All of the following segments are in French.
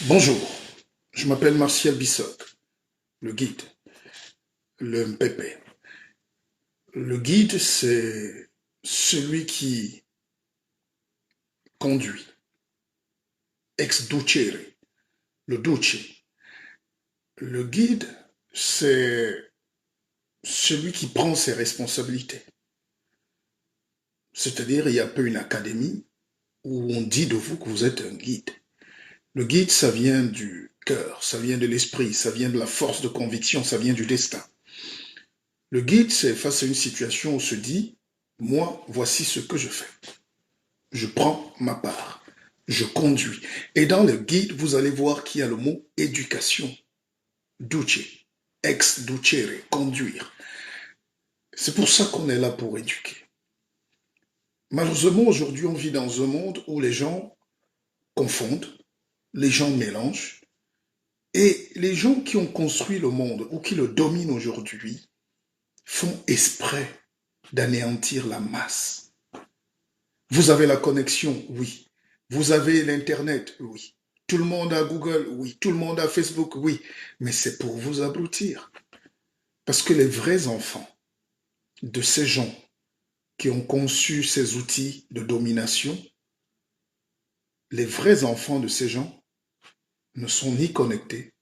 Bonjour, je m'appelle Martial Bissoc, le guide, le MPP. Le guide, c'est celui qui conduit, ex ducere, le duce. Le guide, c'est celui qui prend ses responsabilités. C'est-à-dire, il n'y a pas une académie où on dit de vous que vous êtes un guide. Le guide, ça vient du cœur, ça vient de l'esprit, ça vient de la force de conviction, ça vient du destin. Le guide, c'est face à une situation où on se dit, moi, voici ce que je fais. Je prends ma part. Je conduis. Et dans le guide, vous allez voir qu'il y a le mot éducation. Duce. Ex ducere. Conduire. C'est pour ça qu'on est là pour éduquer. Malheureusement, aujourd'hui, on vit dans un monde où les gens confondent, les gens mélangent, et les gens qui ont construit le monde ou qui le dominent aujourd'hui font exprès d'anéantir la masse. Vous avez la connexion, oui. Vous avez l'Internet, oui. Tout le monde a Google, oui. Tout le monde a Facebook, oui. Mais c'est pour vous abrutir. Parce que les vrais enfants de ces gens qui ont conçu ces outils de domination, les vrais enfants de ces gens ne sont ni connectés,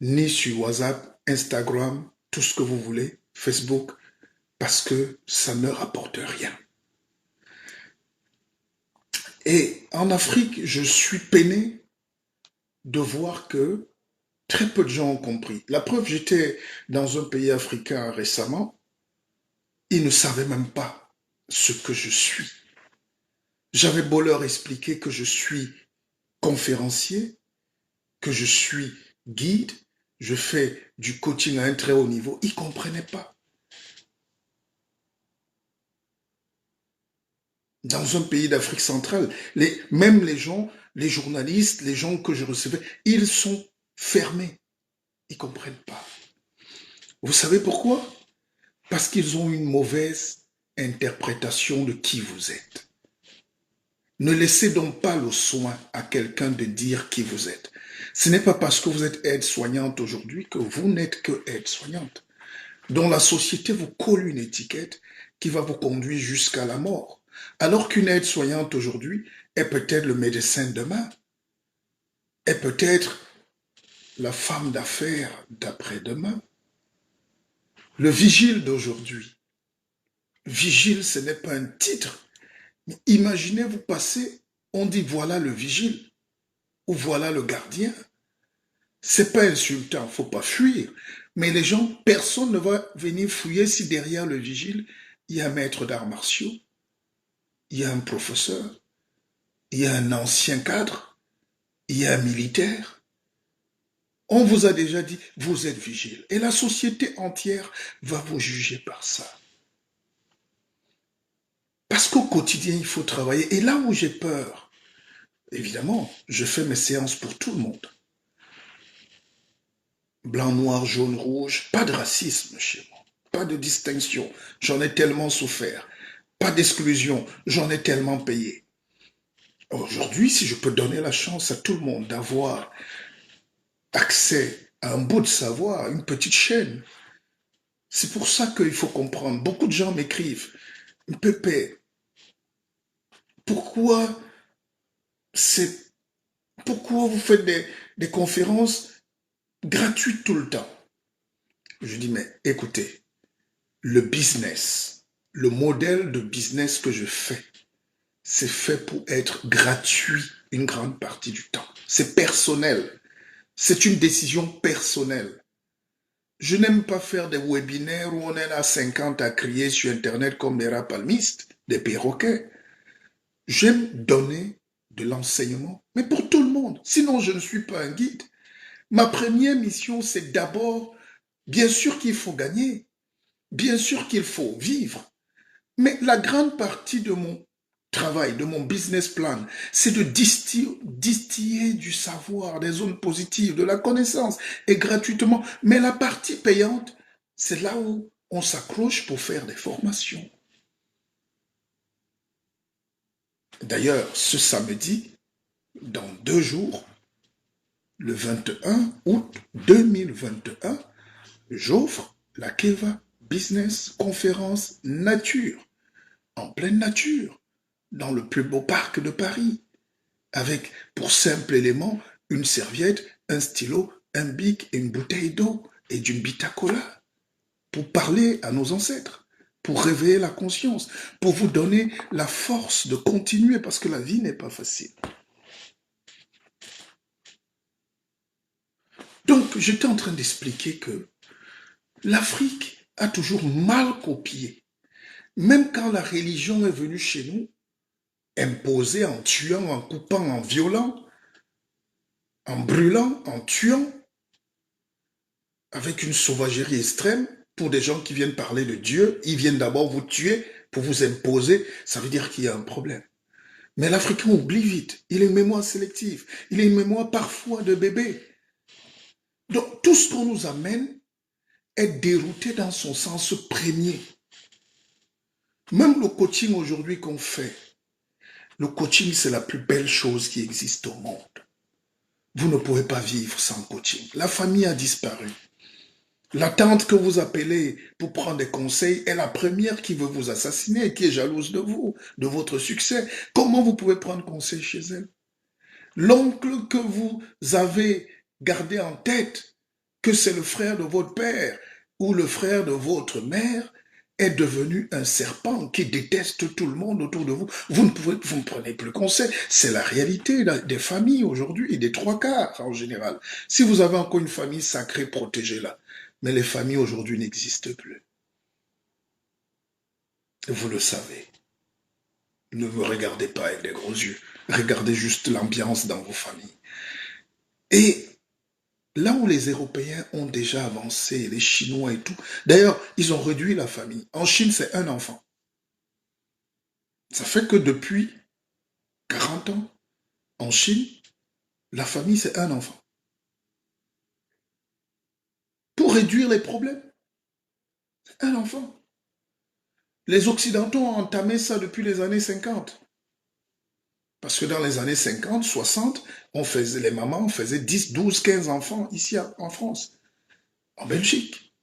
ni sur WhatsApp, Instagram, tout ce que vous voulez, Facebook, parce que ça ne rapporte rien. Et en Afrique, je suis peiné de voir que très peu de gens ont compris. La preuve, j'étais dans un pays africain récemment, ils ne savaient même pas ce que je suis. J'avais beau leur expliquer que je suis conférencier, que je suis guide, je fais du coaching à un très haut niveau, ils ne comprenaient pas. Dans un pays d'Afrique centrale, même les gens, les journalistes, les gens que je recevais, ils sont fermés. Ils ne comprennent pas. Vous savez pourquoi? Parce qu'ils ont une mauvaise interprétation de qui vous êtes. Ne laissez donc pas le soin à quelqu'un de dire qui vous êtes. Ce n'est pas parce que vous êtes aide-soignante aujourd'hui que vous n'êtes que aide-soignante. Dont la société vous colle une étiquette qui va vous conduire jusqu'à la mort. Alors qu'une aide-soignante aujourd'hui est peut-être le médecin demain, est peut-être la femme d'affaires d'après-demain. Le vigile d'aujourd'hui. Vigile, ce n'est pas un titre. Mais imaginez vous passer, on dit voilà le vigile ou voilà le gardien. C'est pas insultant, faut pas fuir. Mais les gens, personne ne va venir fouiller si derrière le vigile, il y a un maître d'arts martiaux, il y a un professeur, il y a un ancien cadre, il y a un militaire. On vous a déjà dit, vous êtes vigile. Et la société entière va vous juger par ça. Parce qu'au quotidien, il faut travailler. Et là où j'ai peur, évidemment, je fais mes séances pour tout le monde. Blanc, noir, jaune, rouge, pas de racisme chez moi, pas de distinction, j'en ai tellement souffert, pas d'exclusion, j'en ai tellement payé. Aujourd'hui, si je peux donner la chance à tout le monde d'avoir accès à un bout de savoir, à une petite chaîne, c'est pour ça qu'il faut comprendre. Beaucoup de gens m'écrivent, Pépé, pourquoi c'est pourquoi vous faites des conférences gratuites tout le temps? Je dis, mais écoutez, le business, le modèle de business que je fais, c'est fait pour être gratuit une grande partie du temps. C'est personnel. C'est une décision personnelle. Je n'aime pas faire des webinaires où on est à 50 à crier sur Internet comme des rapalmistes, des perroquets. J'aime donner de l'enseignement, mais pour tout le monde. Sinon, je ne suis pas un guide. Ma première mission, c'est d'abord, bien sûr qu'il faut gagner, bien sûr qu'il faut vivre, mais la grande partie de mon travail, de mon business plan, c'est de distiller du savoir, des zones positives, de la connaissance, et gratuitement. Mais la partie payante, c'est là où on s'accroche pour faire des formations. D'ailleurs, ce samedi, dans 2 jours, le 21 août 2021, j'offre la Keva Business Conférence Nature, en pleine nature, dans le plus beau parc de Paris, avec pour simple élément une serviette, un stylo, un bic et une bouteille d'eau et d'une bitacola, pour parler à nos ancêtres, pour réveiller la conscience, pour vous donner la force de continuer, parce que la vie n'est pas facile. Donc, j'étais en train d'expliquer que l'Afrique a toujours mal copié. Même quand la religion est venue chez nous, imposée en tuant, en coupant, en violant, en brûlant, en tuant, avec une sauvagerie extrême, pour des gens qui viennent parler de Dieu, ils viennent d'abord vous tuer pour vous imposer, ça veut dire qu'il y a un problème. Mais l'Africain oublie vite, il a une mémoire sélective, il a une mémoire parfois de bébé. Donc tout ce qu'on nous amène est dérouté dans son sens premier. Même le coaching aujourd'hui qu'on fait, le coaching c'est la plus belle chose qui existe au monde. Vous ne pouvez pas vivre sans coaching. La famille a disparu. La tante que vous appelez pour prendre des conseils est la première qui veut vous assassiner, qui est jalouse de vous, de votre succès. Comment vous pouvez prendre conseil chez elle? L'oncle que vous avez gardé en tête, que c'est le frère de votre père ou le frère de votre mère, est devenu un serpent qui déteste tout le monde autour de vous. Vous ne prenez plus conseil. C'est la réalité des familles aujourd'hui et des trois quarts en général. Si vous avez encore une famille sacrée, protégez-la. Mais les familles aujourd'hui n'existent plus. Vous le savez. Ne me regardez pas avec des gros yeux. Regardez juste l'ambiance dans vos familles. Et là où les Européens ont déjà avancé, les Chinois et tout, d'ailleurs, ils ont réduit la famille. En Chine, c'est un enfant. Ça fait que depuis 40 ans, en Chine, la famille, c'est un enfant. Pour réduire les problèmes, c'est un enfant. Les Occidentaux ont entamé ça depuis les années 50. Parce que dans les années 50, 60, les mamans faisaient 10, 12, 15 enfants ici en France, en Belgique,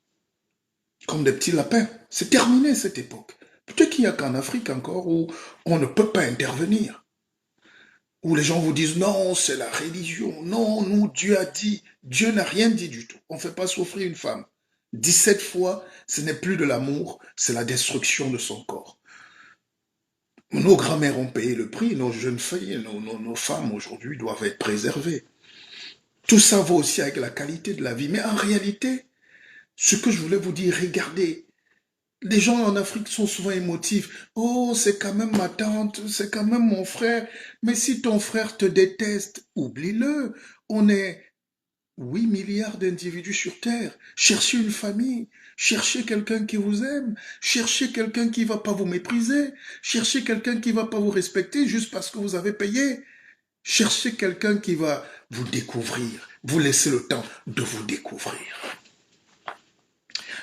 comme des petits lapins. C'est terminé cette époque. Peut-être qu'il n'y a qu'en Afrique encore où on ne peut pas intervenir. Où les gens vous disent non, c'est la religion. Non, nous, Dieu a dit. Dieu n'a rien dit du tout. On ne fait pas souffrir une femme. 17 fois, ce n'est plus de l'amour, c'est la destruction de son corps. Nos grands-mères ont payé le prix, nos jeunes filles, nos femmes aujourd'hui doivent être préservées. Tout ça va aussi avec la qualité de la vie. Mais en réalité, ce que je voulais vous dire, regardez, les gens en Afrique sont souvent émotifs. Oh, c'est quand même ma tante, c'est quand même mon frère. Mais si ton frère te déteste, oublie-le. On est 8 milliards d'individus sur Terre. Cherchez une famille, cherchez quelqu'un qui vous aime, cherchez quelqu'un qui ne va pas vous mépriser, cherchez quelqu'un qui ne va pas vous respecter juste parce que vous avez payé. Cherchez quelqu'un qui va vous découvrir, vous laisser le temps de vous découvrir.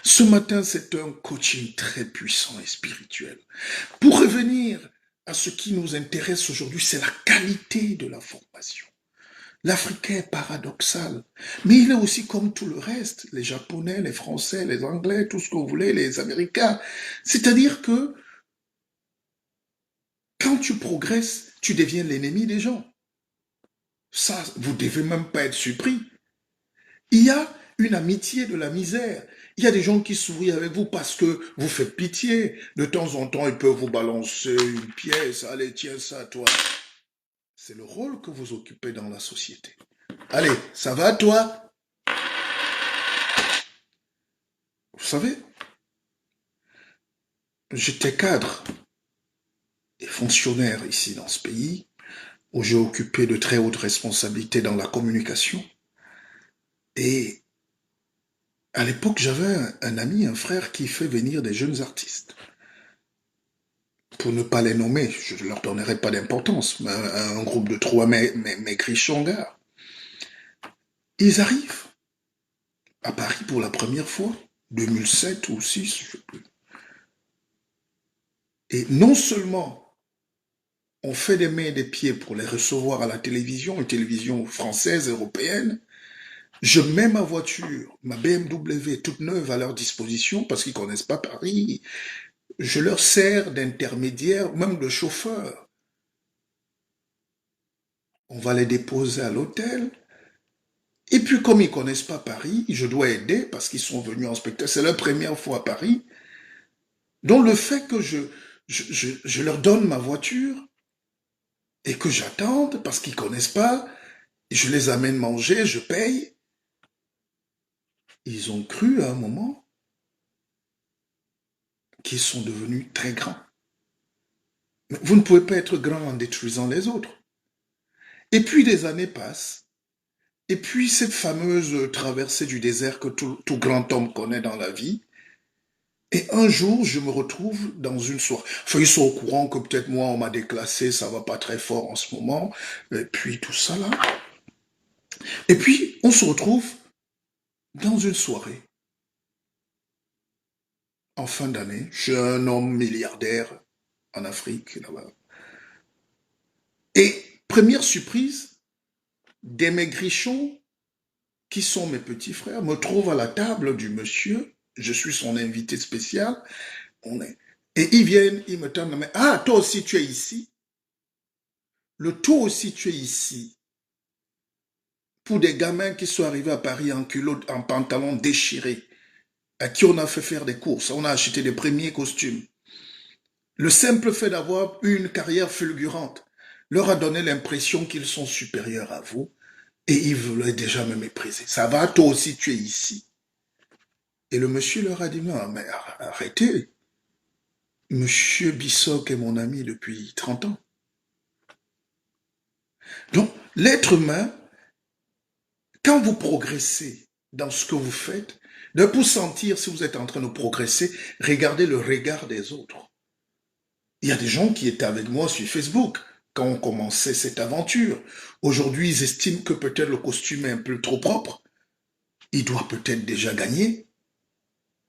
Ce matin, c'est un coaching très puissant et spirituel. Pour revenir à ce qui nous intéresse aujourd'hui, c'est la qualité de la formation. L'Africain est paradoxal, mais il est aussi comme tout le reste, les Japonais, les Français, les Anglais, tout ce que vous voulez, les Américains. C'est-à-dire que quand tu progresses, tu deviens l'ennemi des gens. Ça, vous ne devez même pas être surpris. Il y a une amitié de la misère. Il y a des gens qui sourient avec vous parce que vous faites pitié. De temps en temps, ils peuvent vous balancer une pièce. Allez, tiens ça, toi. C'est le rôle que vous occupez dans la société. Allez, ça va, toi? Vous savez, j'étais cadre et fonctionnaire ici dans ce pays, où j'ai occupé de très hautes responsabilités dans la communication. Et à l'époque, j'avais un ami, un frère qui fait venir des jeunes artistes. Pour ne pas les nommer, je ne leur donnerai pas d'importance, mais un groupe de trois maigrichons gars. Ils arrivent à Paris pour la première fois, 2007 ou 2006, je ne sais plus. Et non seulement on fait des mains et des pieds pour les recevoir à la télévision, une télévision française, européenne, Je mets ma voiture, ma BMW toute neuve à leur disposition parce qu'ils connaissent pas Paris. Je leur sers d'intermédiaire, même de chauffeur. On va les déposer à l'hôtel. Et puis, comme ils connaissent pas Paris, je dois aider parce qu'ils sont venus en spectacle. C'est leur première fois à Paris. Donc, le fait que je leur donne ma voiture et que j'attende parce qu'ils connaissent pas, je les amène manger, je paye. Ils ont cru à un moment qu'ils sont devenus très grands. Mais vous ne pouvez pas être grand en détruisant les autres. Et puis des années passent. Et puis cette fameuse traversée du désert que tout grand homme connaît dans la vie. Et un jour, je me retrouve dans une soirée. Enfin, ils sont au courant que peut-être moi, on m'a déclassé, ça va pas très fort en ce moment. Et puis tout ça là. Et puis, on se retrouve dans une soirée en fin d'année. Je suis un homme milliardaire en Afrique, là-bas. Et première surprise, des maigrichons qui sont mes petits frères me trouvent à la table du monsieur. Je suis son invité spécial. On est... Et ils viennent, ils me tendent la main. Ah, toi aussi tu es ici. Toi aussi tu es ici. Pour des gamins qui sont arrivés à Paris en culotte, en pantalon déchiré, à qui on a fait faire des courses, on a acheté des premiers costumes. Le simple fait d'avoir eu une carrière fulgurante leur a donné l'impression qu'ils sont supérieurs à vous et ils voulaient déjà me mépriser. Ça va, toi aussi tu es ici. Et le monsieur leur a dit, non, mais arrêtez. Monsieur Bissok est mon ami depuis 30 ans. Donc, l'être humain, quand vous progressez dans ce que vous faites, pour sentir si vous êtes en train de progresser, regardez le regard des autres. Il y a des gens qui étaient avec moi sur Facebook quand on commençait cette aventure. Aujourd'hui, ils estiment que peut-être le costume est un peu trop propre. Il doit peut-être déjà gagner.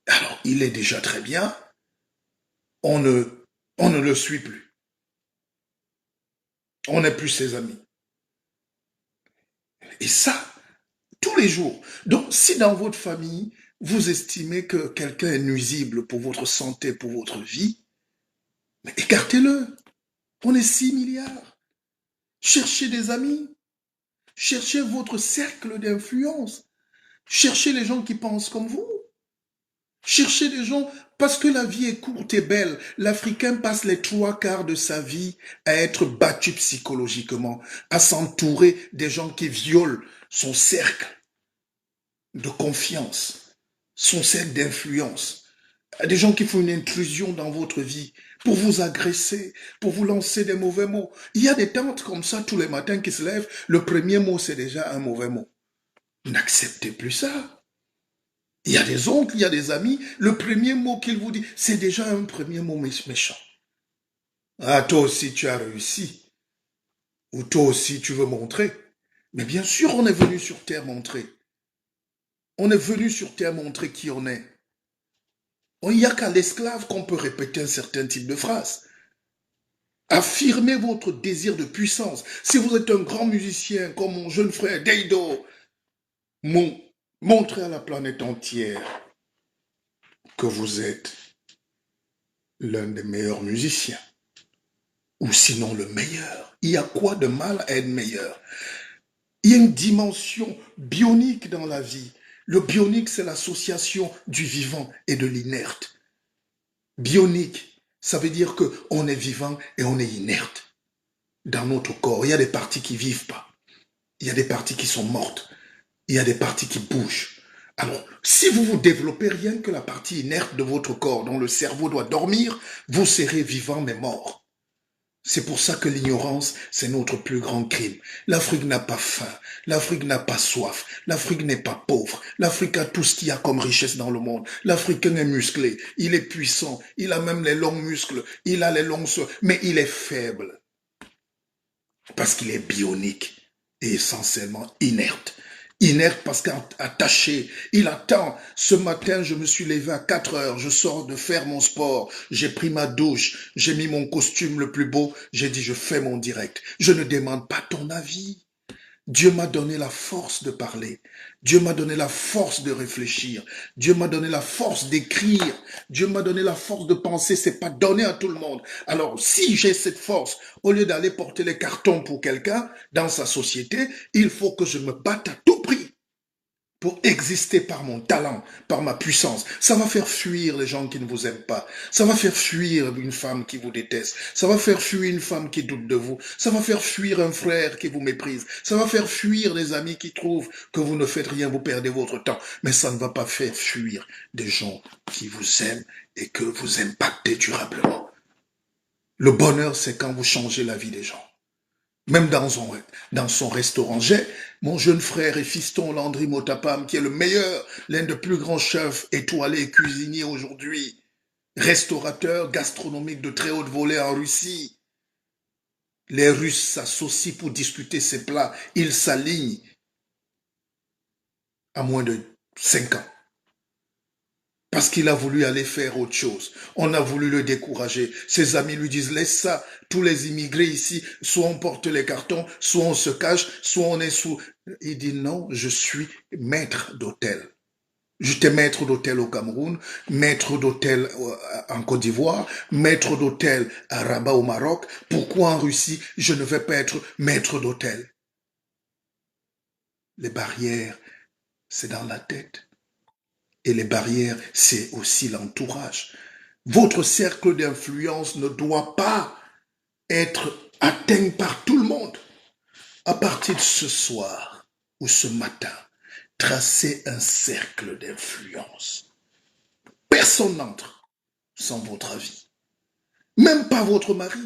Alors, il est déjà très bien. On ne le suit plus. On n'est plus ses amis. Et ça, tous les jours. Donc, si dans votre famille, vous estimez que quelqu'un est nuisible pour votre santé, pour votre vie, mais écartez-le. On est 6 milliards. Cherchez des amis. Cherchez votre cercle d'influence. Cherchez les gens qui pensent comme vous. Cherchez des gens, parce que la vie est courte et belle. L'Africain passe les 3/4 de sa vie à être battu psychologiquement, à s'entourer des gens qui violent son cercle de confiance, son cercle d'influence, à des gens qui font une intrusion dans votre vie pour vous agresser, pour vous lancer des mauvais mots. Il y a des tantes comme ça tous les matins qui se lèvent, le premier mot c'est déjà un mauvais mot. N'acceptez plus ça. Il y a des oncles, il y a des amis, le premier mot qu'ils vous disent, c'est déjà un premier mot méchant. Ah, toi aussi tu as réussi, ou toi aussi tu veux montrer. Mais bien sûr, on est venu sur Terre montrer. On est venu sur Terre montrer qui on est. Il n'y a qu'à l'esclave qu'on peut répéter un certain type de phrase. Affirmez votre désir de puissance. Si vous êtes un grand musicien comme mon jeune frère Deido, montrez à la planète entière que vous êtes l'un des meilleurs musiciens. Ou sinon le meilleur. Il y a quoi de mal à être meilleur? Il y a une dimension bionique dans la vie. Le bionique, c'est l'association du vivant et de l'inerte. Bionique, ça veut dire qu'on est vivant et on est inerte. Dans notre corps, il y a des parties qui ne vivent pas. Il y a des parties qui sont mortes. Il y a des parties qui bougent. Alors, si vous vous développez rien que la partie inerte de votre corps, dont le cerveau doit dormir, vous serez vivant mais mort. C'est pour ça que l'ignorance, c'est notre plus grand crime. L'Afrique n'a pas faim, l'Afrique n'a pas soif, l'Afrique n'est pas pauvre, l'Afrique a tout ce qu'il y a comme richesse dans le monde. L'Africain est musclé, il est puissant, il a même les longs muscles, il a les longs os, mais il est faible. Parce qu'il est bionique et essentiellement inerte. Inerte parce qu'attaché, il attend. Ce matin, je me suis levé à 4 heures, je sors de faire mon sport, j'ai pris ma douche, j'ai mis mon costume le plus beau, j'ai dit je fais mon direct. Je ne demande pas ton avis. Dieu m'a donné la force de parler. Dieu m'a donné la force de réfléchir. Dieu m'a donné la force d'écrire. Dieu m'a donné la force de penser. C'est pas donné à tout le monde. Alors, si j'ai cette force, au lieu d'aller porter les cartons pour quelqu'un dans sa société, il faut que je me batte à tout prix pour exister par mon talent, par ma puissance. Ça va faire fuir les gens qui ne vous aiment pas. Ça va faire fuir une femme qui vous déteste. Ça va faire fuir une femme qui doute de vous. Ça va faire fuir un frère qui vous méprise. Ça va faire fuir des amis qui trouvent que vous ne faites rien, vous perdez votre temps. Mais ça ne va pas faire fuir des gens qui vous aiment et que vous impactez durablement. Le bonheur, c'est quand vous changez la vie des gens. Même dans son restaurant. J'ai mon jeune frère et fiston Landry Motapam, qui est le meilleur, l'un des plus grands chefs étoilés et cuisiniers aujourd'hui, restaurateur gastronomique de très haute volée en Russie. Les Russes s'associent pour discuter ces plats. Ils s'alignent à moins de 5 ans. Parce qu'il a voulu aller faire autre chose. On a voulu le décourager. Ses amis lui disent, laisse ça. Tous les immigrés ici, soit on porte les cartons, soit on se cache, soit on est sous. Il dit, non, je suis maître d'hôtel. J'étais maître d'hôtel au Cameroun, maître d'hôtel en Côte d'Ivoire, maître d'hôtel à Rabat au Maroc. Pourquoi en Russie, je ne vais pas être maître d'hôtel? Les barrières, c'est dans la tête. Et les barrières, c'est aussi l'entourage. Votre cercle d'influence ne doit pas être atteint par tout le monde. À partir de ce soir ou ce matin, tracez un cercle d'influence. Personne n'entre sans votre avis. Même pas votre mari.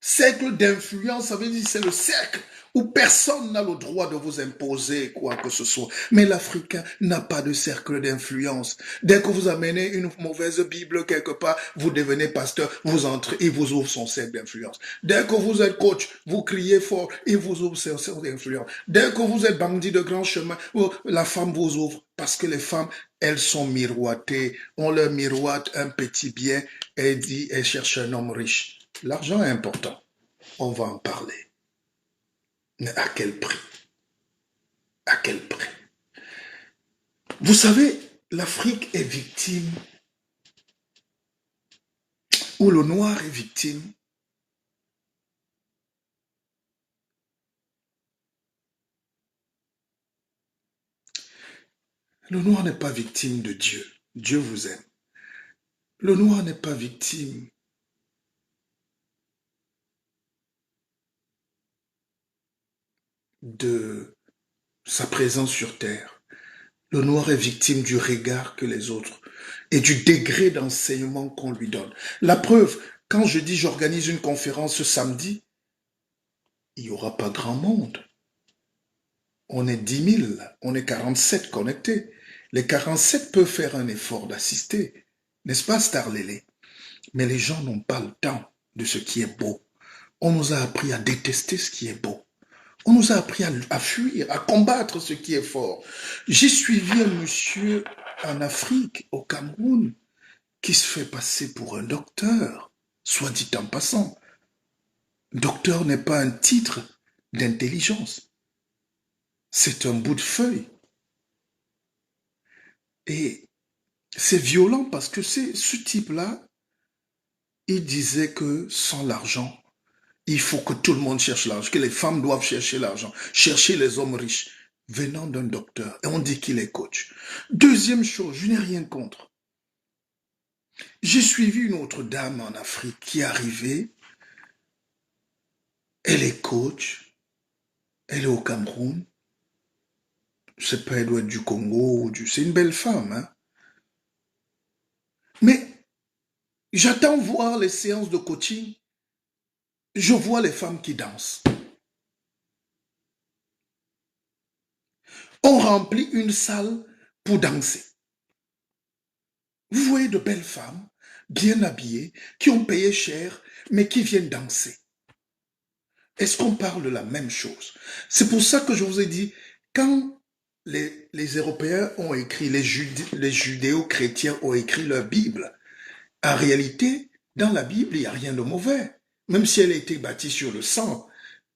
Cercle d'influence, ça veut dire c'est le cercle où personne n'a le droit de vous imposer quoi que ce soit. Mais l'Africain n'a pas de cercle d'influence. Dès que vous amenez une mauvaise Bible quelque part, vous devenez pasteur, vous entrez, il vous ouvre son cercle d'influence. Dès que vous êtes coach, vous criez fort, il vous ouvre son cercle d'influence. Dès que vous êtes bandit de grand chemin, la femme vous ouvre. Parce que les femmes, elles sont miroitées. On leur miroite un petit bien et dit, elle cherche un homme riche. L'argent est important. On va en parler. Mais à quel prix? À quel prix? Vous savez, l'Afrique est victime, ou le noir est victime, le noir n'est pas victime de Dieu. Dieu vous aime. Le noir n'est pas victime de sa présence sur terre. Le noir est victime du regard que les autres et du degré d'enseignement qu'on lui donne. La preuve, quand je dis j'organise une conférence ce samedi, il n'y aura pas grand monde. On est 10 000, on est 47 connectés. Les 47 peuvent faire un effort d'assister, n'est-ce pas, Starlélé? Mais les gens n'ont pas le temps de ce qui est beau. On nous a appris à détester ce qui est beau. On nous a appris à fuir, à combattre ce qui est fort. J'ai suivi un monsieur en Afrique, au Cameroun, qui se fait passer pour un docteur, soit dit en passant. Docteur n'est pas un titre d'intelligence. C'est un bout de feuille. Et c'est violent parce que ce type-là, il disait que sans l'argent, il faut que tout le monde cherche l'argent, que les femmes doivent chercher l'argent, chercher les hommes riches, venant d'un docteur. Et on dit qu'il est coach. Deuxième chose, je n'ai rien contre. J'ai suivi une autre dame en Afrique qui est arrivée. Elle est coach. Elle est au Cameroun. Je ne sais pas, elle doit être du Congo ou du... C'est une belle femme, hein. Mais j'attends voir les séances de coaching. Je vois les femmes qui dansent. On remplit une salle pour danser. Vous voyez de belles femmes, bien habillées, qui ont payé cher, mais qui viennent danser. Est-ce qu'on parle de la même chose? C'est pour ça que je vous ai dit, quand les Européens ont écrit, les judéo-chrétiens ont écrit leur Bible, en réalité, dans la Bible, il n'y a rien de mauvais. Même si elle a été bâtie sur le sang,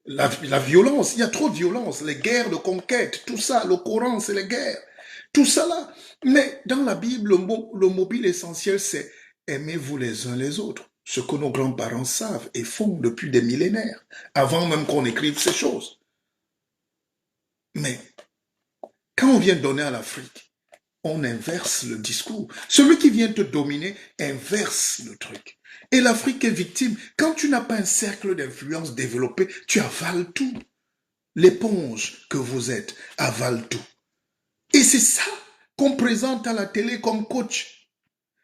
La violence, il y a trop de violence, les guerres de conquête, tout ça, le Coran, c'est les guerres, tout ça là. Mais dans la Bible, le mobile essentiel, c'est aimez-vous les uns les autres. Ce que nos grands-parents savent et font depuis des millénaires, avant même qu'on écrive ces choses. Mais quand on vient donner à l'Afrique, on inverse le discours. Celui qui vient te dominer inverse le truc. Et l'Afrique est victime. Quand tu n'as pas un cercle d'influence développé, tu avales tout. L'éponge que vous êtes avale tout. Et c'est ça qu'on présente à la télé comme coach.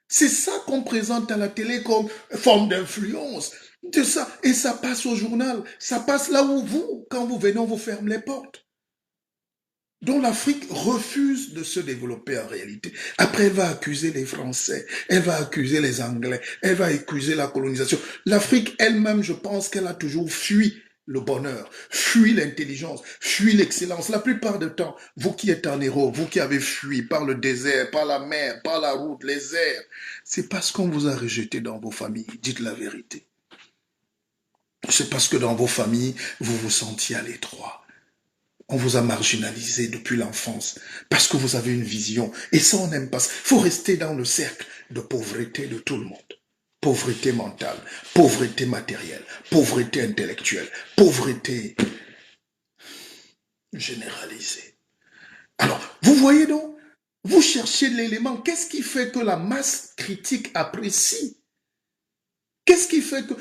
C'est ça qu'on présente à la télé comme forme d'influence. De ça. Et ça passe au journal. Ça passe là où vous, quand vous venez, on vous ferme les portes. Donc l'Afrique refuse de se développer en réalité. Après, elle va accuser les Français, elle va accuser les Anglais, elle va accuser la colonisation. L'Afrique elle-même, je pense qu'elle a toujours fui le bonheur, fui l'intelligence, fui l'excellence. La plupart du temps, vous qui êtes en héros, vous qui avez fui par le désert, par la mer, par la route, les airs, c'est parce qu'on vous a rejeté dans vos familles. Dites la vérité. C'est parce que dans vos familles, vous vous sentiez à l'étroit. On vous a marginalisé depuis l'enfance parce que vous avez une vision. Et ça, on n'aime pas. Il faut rester dans le cercle de pauvreté de tout le monde. Pauvreté mentale, pauvreté matérielle, pauvreté intellectuelle, pauvreté généralisée. Alors, vous voyez donc, vous cherchez l'élément. Qu'est-ce qui fait que la masse critique apprécie? Qu'est-ce qui fait que...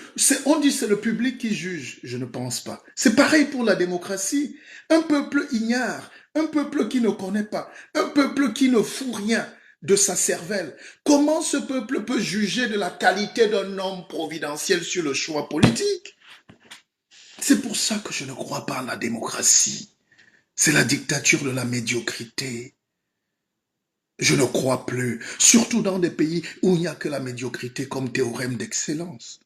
On dit c'est le public qui juge. Je ne pense pas. C'est pareil pour la démocratie. Un peuple ignare, un peuple qui ne connaît pas, un peuple qui ne fout rien de sa cervelle. Comment ce peuple peut juger de la qualité d'un homme providentiel sur le choix politique? C'est pour ça que je ne crois pas en la démocratie. C'est la dictature de la médiocrité. Je ne crois plus, surtout dans des pays où il n'y a que la médiocrité comme théorème d'excellence.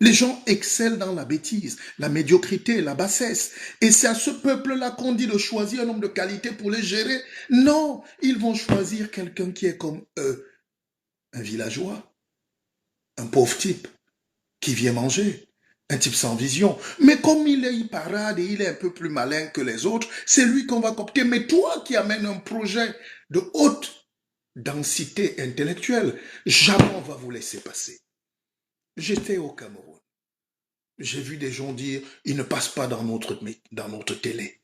Les gens excellent dans la bêtise, la médiocrité, la bassesse. Et c'est à ce peuple-là qu'on dit de choisir un homme de qualité pour les gérer. Non, ils vont choisir quelqu'un qui est comme eux. Un villageois, un pauvre type qui vient manger, un type sans vision. Mais comme il est parade et il est un peu plus malin que les autres, c'est lui qu'on va coopter. Mais toi qui amènes un projet de haute densité intellectuelle, jamais on va vous laisser passer. J'étais au Cameroun. J'ai vu des gens dire, il ne passe pas dans notre télé.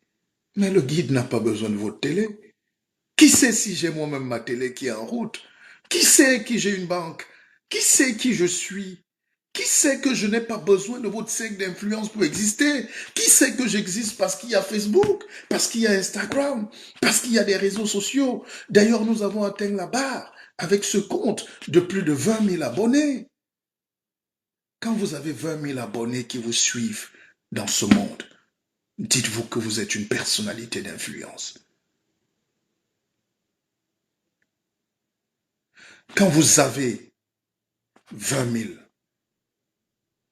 Mais le guide n'a pas besoin de votre télé. Qui sait si j'ai moi-même ma télé qui est en route? Qui sait qui j'ai une banque? Qui sait qui je suis? Qui sait que je n'ai pas besoin de votre cercle d'influence pour exister? Qui sait que j'existe parce qu'il y a Facebook, parce qu'il y a Instagram, parce qu'il y a des réseaux sociaux? D'ailleurs, nous avons atteint la barre avec ce compte de plus de 20 000 abonnés. Quand vous avez 20 000 abonnés qui vous suivent dans ce monde, dites-vous que vous êtes une personnalité d'influence. Quand vous avez 20 000,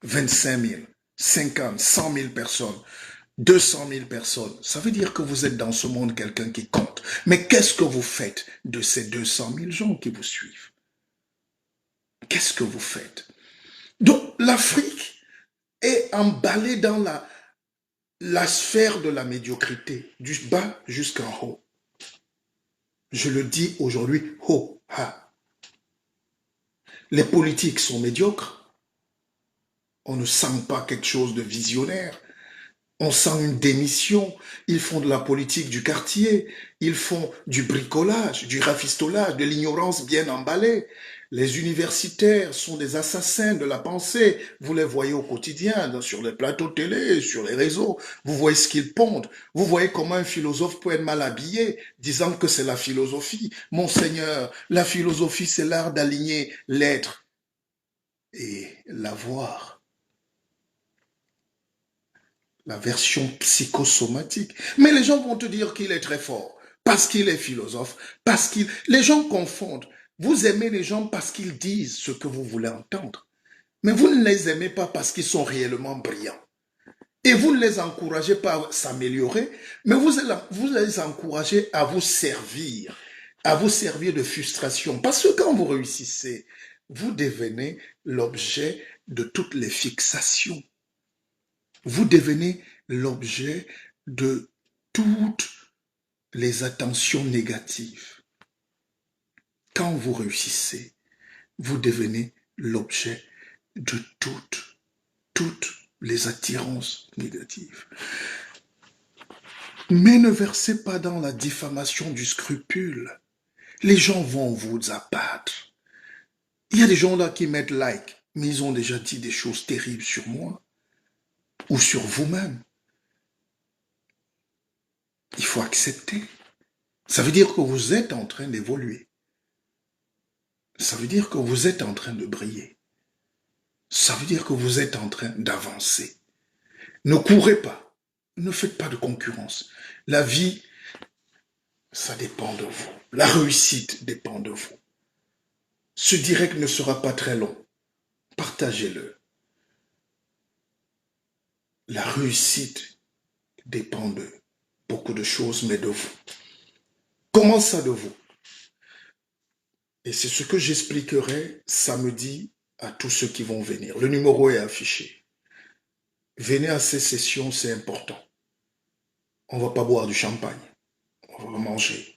25 000, 50, 100 000 personnes, 200 000 personnes, ça veut dire que vous êtes dans ce monde quelqu'un qui compte. Mais qu'est-ce que vous faites de ces 200 000 gens qui vous suivent? Qu'est-ce que vous faites? Donc l'Afrique est emballée dans la sphère de la médiocrité, du bas jusqu'en haut. Je le dis aujourd'hui, haut, ha. Les politiques sont médiocres. On ne sent pas quelque chose de visionnaire. On sent une démission. Ils font de la politique du quartier. Ils font du bricolage, du rafistolage, de l'ignorance bien emballée. Les universitaires sont des assassins de la pensée. Vous les voyez au quotidien, sur les plateaux télé, sur les réseaux. Vous voyez ce qu'ils pondent. Vous voyez comment un philosophe peut être mal habillé, disant que c'est la philosophie. Monseigneur, la philosophie, c'est l'art d'aligner l'être et l'avoir. La version psychosomatique. Mais les gens vont te dire qu'il est très fort, parce qu'il est philosophe, parce qu'il... Les gens confondent. Vous aimez les gens parce qu'ils disent ce que vous voulez entendre. Mais vous ne les aimez pas parce qu'ils sont réellement brillants. Et vous ne les encouragez pas à s'améliorer, mais vous les encouragez à vous servir de frustration. Parce que quand vous réussissez, vous devenez l'objet de toutes les fixations. Vous devenez l'objet de toutes les attentions négatives. Quand vous réussissez, vous devenez l'objet de toutes les attirances négatives. Mais ne versez pas dans la diffamation du scrupule. Les gens vont vous abattre. Il y a des gens là qui mettent like, mais ils ont déjà dit des choses terribles sur moi ou sur vous-même. Il faut accepter. Ça veut dire que vous êtes en train d'évoluer. Ça veut dire que vous êtes en train de briller. Ça veut dire que vous êtes en train d'avancer. Ne courez pas. Ne faites pas de concurrence. La vie, ça dépend de vous. La réussite dépend de vous. Ce direct ne sera pas très long. Partagez-le. La réussite dépend de beaucoup de choses, mais de vous. Comment ça de vous? Et c'est ce que j'expliquerai samedi à tous ceux qui vont venir. Le numéro est affiché. Venez à ces sessions, c'est important. On ne va pas boire du champagne. On va manger.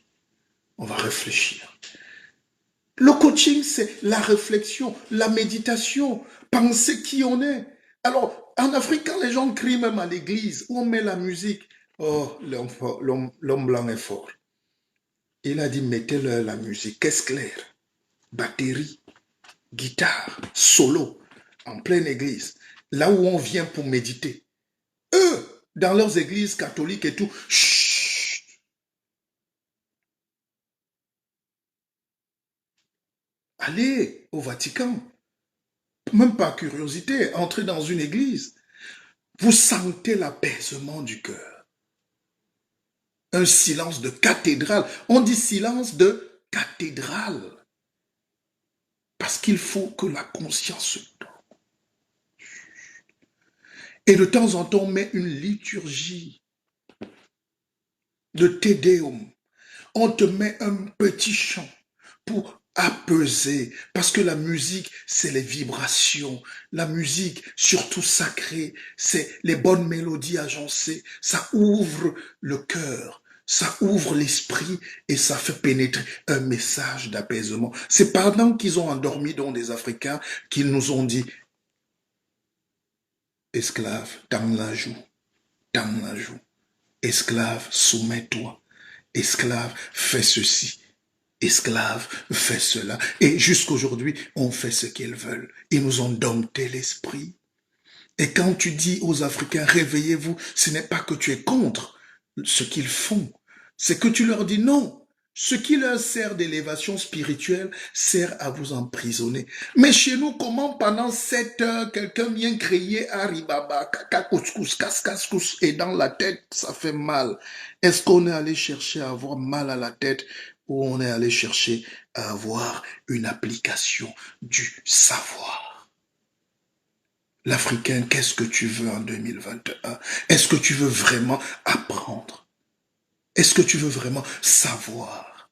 On va réfléchir. Le coaching, c'est la réflexion, la méditation, penser qui on est. Alors, en Afrique, quand les gens crient même à l'église, où on met la musique, oh, l'homme blanc est fort. Il a dit, mettez-leur la musique, caisse claire, batterie, guitare, solo, en pleine église, là où on vient pour méditer. Eux, dans leurs églises catholiques et tout, chut, allez au Vatican, même par curiosité, entrez dans une église. Vous sentez l'apaisement du cœur. Un silence de cathédrale. On dit silence de cathédrale. Parce qu'il faut que la conscience se donne. Et de temps en temps, on met une liturgie de Te Deum. On te met un petit chant pour apaiser, parce que la musique, c'est les vibrations. La musique, surtout sacrée, c'est les bonnes mélodies agencées. Ça ouvre le cœur, ça ouvre l'esprit et ça fait pénétrer un message d'apaisement. C'est pendant qu'ils ont endormi dans des Africains qu'ils nous ont dit « Esclave, dans la joue, dans la joue. Esclave, soumets-toi. Esclave, fais ceci. » Esclaves, fais cela. Et jusqu'aujourd'hui, on fait ce qu'ils veulent. Ils nous ont dompté l'esprit. Et quand tu dis aux Africains, réveillez-vous, ce n'est pas que tu es contre ce qu'ils font. C'est que tu leur dis non. Ce qui leur sert d'élévation spirituelle sert à vous emprisonner. Mais chez nous, comment pendant 7 heures, quelqu'un vient crier Haribaba, kaka couscous, cascascous, et dans la tête, ça fait mal. Est-ce qu'on est allé chercher à avoir mal à la tête ou on est allé chercher à avoir une application du savoir? L'Africain, qu'est-ce que tu veux en 2021? Est-ce que tu veux vraiment apprendre? Est-ce que tu veux vraiment savoir?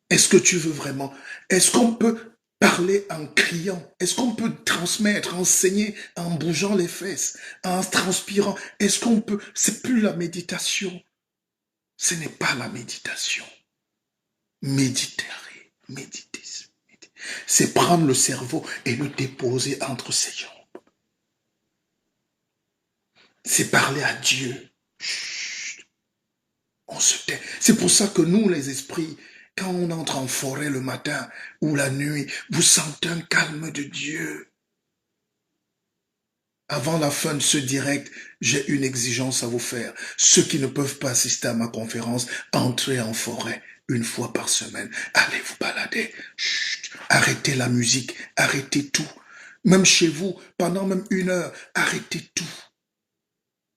Est-ce que tu veux vraiment... Est-ce qu'on peut parler en criant? Est-ce qu'on peut transmettre, enseigner en bougeant les fesses, en transpirant? Est-ce qu'on peut... C'est plus la méditation. Ce n'est pas la méditation. Méditer, méditer. C'est prendre le cerveau et le déposer entre ses jambes. C'est parler à Dieu. Chut, on se tait. C'est pour ça que nous, les esprits, quand on entre en forêt le matin ou la nuit, vous sentez un calme de Dieu. Avant la fin de ce direct, j'ai une exigence à vous faire. Ceux qui ne peuvent pas assister à ma conférence, entrez en forêt une fois par semaine. Allez vous balader. Chut, arrêtez la musique, arrêtez tout. Même chez vous, pendant même 1 heure, arrêtez tout.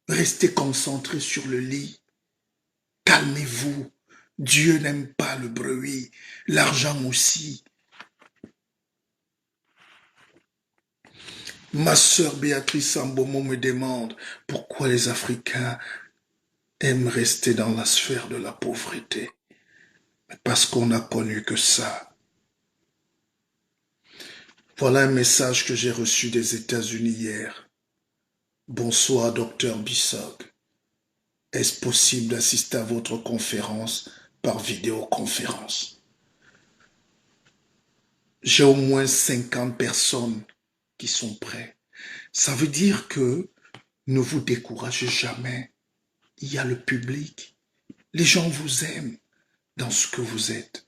Restez concentrés sur le lit. Calmez-vous. Dieu n'aime pas le bruit. L'argent aussi. Ma sœur Béatrice Sambomo me demande pourquoi les Africains aiment rester dans la sphère de la pauvreté. Parce qu'on n'a connu que ça. Voilà un message que j'ai reçu des États-Unis hier. Bonsoir, docteur Bissog. Est-ce possible d'assister à votre conférence par vidéoconférence? J'ai au moins 50 personnes qui sont prêtes. Ça veut dire que ne vous découragez jamais. Il y a le public. Les gens vous aiment dans ce que vous êtes.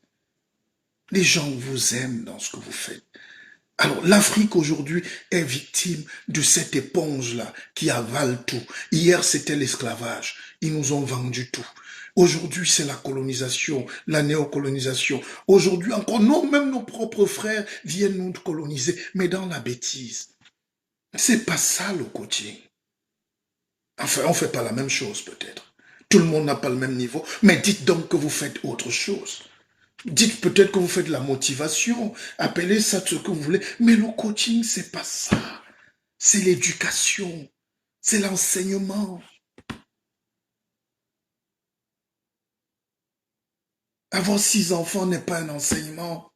Les gens vous aiment dans ce que vous faites. Alors, l'Afrique aujourd'hui est victime de cette éponge-là qui avale tout. Hier, c'était l'esclavage. Ils nous ont vendu tout. Aujourd'hui, c'est la colonisation, la néocolonisation. Aujourd'hui encore, non, même nos propres frères viennent nous coloniser, mais dans la bêtise. C'est pas ça le coaching. Enfin, on fait pas la même chose peut-être. Tout le monde n'a pas le même niveau, mais dites donc que vous faites autre chose. Dites peut-être que vous faites de la motivation, appelez ça ce que vous voulez, mais le coaching, c'est pas ça. C'est l'éducation, c'est l'enseignement. Avoir 6 enfants n'est pas un enseignement.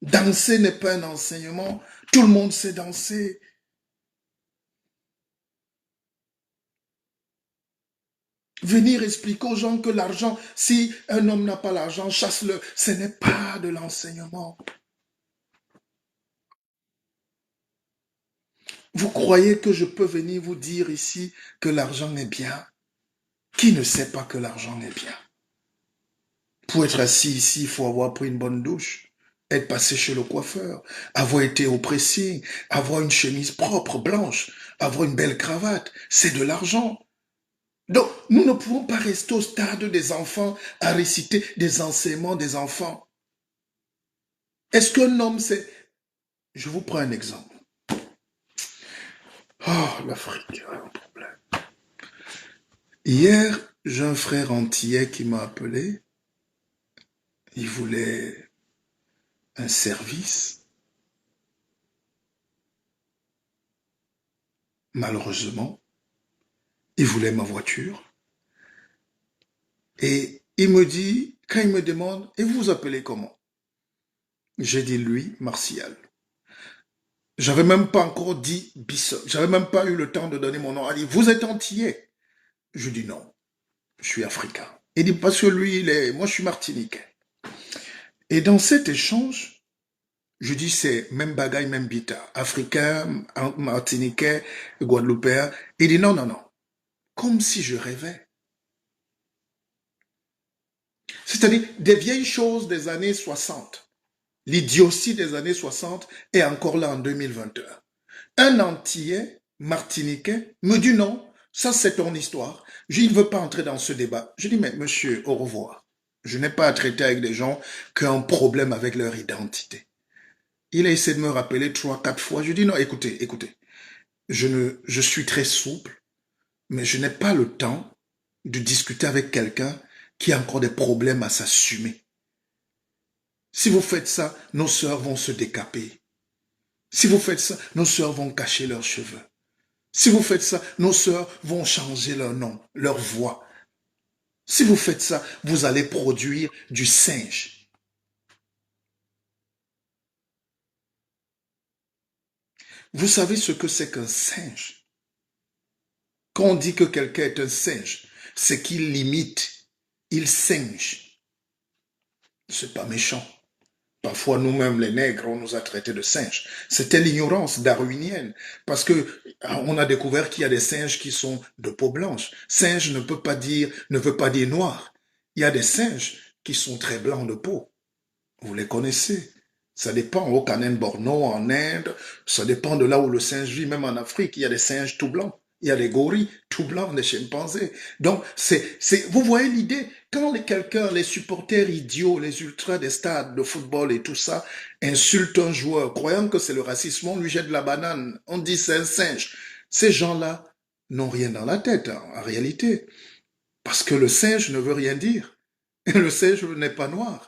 Danser n'est pas un enseignement. Tout le monde sait danser. Venir expliquer aux gens que l'argent, si un homme n'a pas l'argent, chasse-le. Ce n'est pas de l'enseignement. Vous croyez que je peux venir vous dire ici que l'argent est bien? Qui ne sait pas que l'argent est bien? Pour être assis ici, il faut avoir pris une bonne douche, être passé chez le coiffeur, avoir été au pressing, avoir une chemise propre, blanche, avoir une belle cravate. C'est de l'argent. Donc, nous ne pouvons pas rester au stade des enfants à réciter des enseignements des enfants. Est-ce qu'un homme, c'est... Je vous prends un exemple. Oh, l'Afrique a un problème. Hier, j'ai un frère antillais qui m'a appelé. Il voulait un service. Malheureusement, il voulait ma voiture. Et il me dit, quand il me demande, et vous vous appelez comment? J'ai dit lui, Martial. J'avais même pas encore dit Bissot. J'avais même pas eu le temps de donner mon nom. Il dit, vous êtes antillais? Je dis non, je suis africain. Il dit, parce que lui, moi je suis martiniquais. Et dans cet échange, je dis, c'est même bagaille, même bita. Africain, martiniquais, guadeloupéen. Il dit, non, non, non. Comme si je rêvais. C'est-à-dire des vieilles choses des années 60. L'idiotie des années 60 est encore là en 2021. Un Antillais martiniquais me dit non, ça c'est ton histoire. Je ne veux pas entrer dans ce débat. Je dis mais monsieur, au revoir. Je n'ai pas à traiter avec des gens qui ont un problème avec leur identité. Il a essayé de me rappeler 3, 4 fois. Je dis non, écoutez, écoutez. Je suis très souple, mais je n'ai pas le temps de discuter avec quelqu'un qui a encore des problèmes à s'assumer. Si vous faites ça, nos sœurs vont se décaper. Si vous faites ça, nos sœurs vont cacher leurs cheveux. Si vous faites ça, nos sœurs vont changer leur nom, leur voix. Si vous faites ça, vous allez produire du singe. Vous savez ce que c'est qu'un singe? Quand on dit que quelqu'un est un singe, c'est qu'il limite, il singe. C'est pas méchant. Parfois, nous-mêmes, les nègres, on nous a traités de singes. C'était l'ignorance darwinienne. Parce que on a découvert qu'il y a des singes qui sont de peau blanche. Singe ne veut pas dire noir. Il y a des singes qui sont très blancs de peau. Vous les connaissez. Ça dépend au Canin Borno, en Inde. Ça dépend de là où le singe vit. Même en Afrique, il y a des singes tout blancs. Il y a des gorilles tout blancs, des chimpanzés. Donc, vous voyez l'idée, quand quelqu'un, les supporters idiots, les ultras des stades de football et tout ça, insultent un joueur, croyant que c'est le racisme, on lui jette la banane, on dit c'est un singe. Ces gens-là n'ont rien dans la tête, en réalité. Parce que le singe ne veut rien dire. Et le singe n'est pas noir.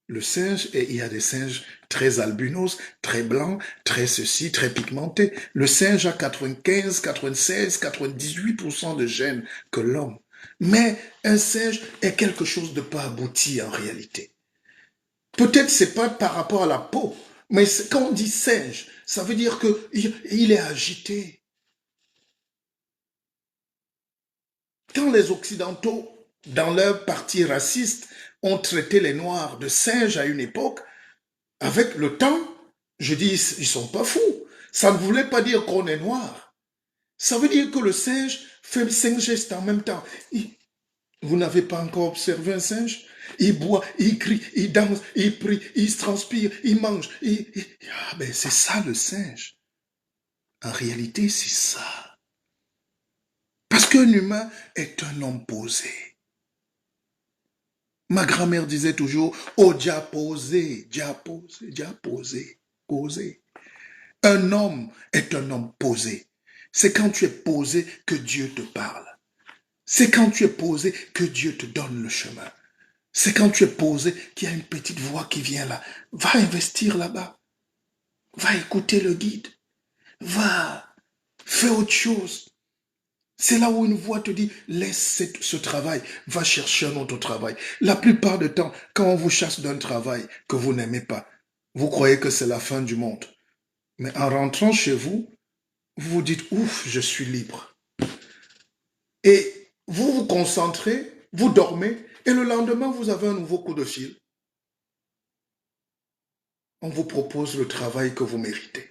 Le singe, et il y a des singes très albinos, très blancs, très ceci, très pigmentés. Le singe a 95, 96, 98% de gènes que l'homme. Mais un singe est quelque chose de pas abouti en réalité. Peut-être c'est pas par rapport à la peau, mais quand on dit singe, ça veut dire qu'il est agité. Quand les Occidentaux, dans leur parti raciste, ont traité les Noirs de singes à une époque, avec le temps, je dis, ils ne sont pas fous. Ça ne voulait pas dire qu'on est noir. Ça veut dire que le singe fait 5 gestes en même temps. Vous n'avez pas encore observé un singe? Il boit, il crie, il danse, il prie, il se transpire, il mange. Ah ben c'est ça le singe. En réalité, c'est ça. Parce qu'un humain est un homme posé. Ma grand-mère disait toujours, oh, déjà posé, déjà posé, déjà posé, posé. Un homme est un homme posé. C'est quand tu es posé que Dieu te parle. C'est quand tu es posé que Dieu te donne le chemin. C'est quand tu es posé qu'il y a une petite voix qui vient là. Va investir là-bas. Va écouter le guide. Va, fais autre chose. C'est là où une voix te dit, laisse ce travail, va chercher un autre travail. La plupart du temps, quand on vous chasse d'un travail que vous n'aimez pas, vous croyez que c'est la fin du monde. Mais en rentrant chez vous, vous vous dites, ouf, je suis libre. Et vous vous concentrez, vous dormez, et le lendemain, vous avez un nouveau coup de fil. On vous propose le travail que vous méritez.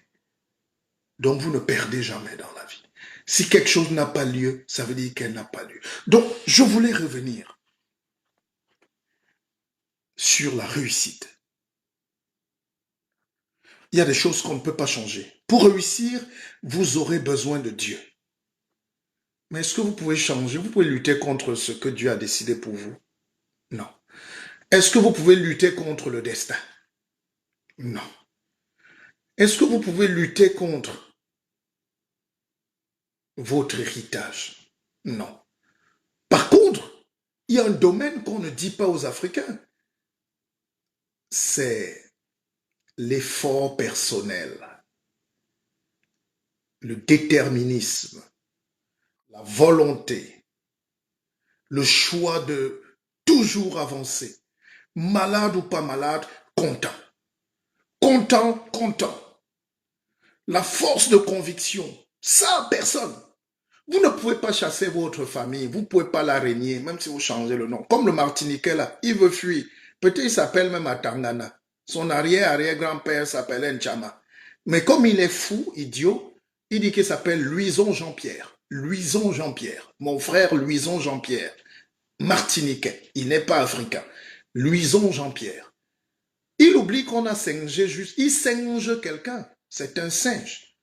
Donc, vous ne perdez jamais dans la vie. Si quelque chose n'a pas lieu, ça veut dire qu'elle n'a pas lieu. Donc, je voulais revenir sur la réussite. Il y a des choses qu'on ne peut pas changer. Pour réussir, vous aurez besoin de Dieu. Mais est-ce que vous pouvez changer? Vous pouvez lutter contre ce que Dieu a décidé pour vous? Non. Est-ce que vous pouvez lutter contre le destin? Non. Est-ce que vous pouvez lutter contre votre héritage? Non. Par contre, il y a un domaine qu'on ne dit pas aux Africains. C'est l'effort personnel, le déterminisme, la volonté, le choix de toujours avancer. Malade ou pas malade, content. Content, content. La force de conviction, ça, personne. Vous ne pouvez pas chasser votre famille, vous ne pouvez pas la régner, même si vous changez le nom. Comme le Martiniquais là, il veut fuir. Peut-être il s'appelle même Atangana. Son arrière-arrière-grand-père s'appelait Nchama. Mais comme il est fou, idiot, il dit qu'il s'appelle Louison Jean-Pierre. Louison Jean-Pierre. Mon frère Louison Jean-Pierre. Martiniquais. Il n'est pas africain. Louison Jean-Pierre. Il oublie qu'on a singé juste. Il singe quelqu'un. C'est un singe.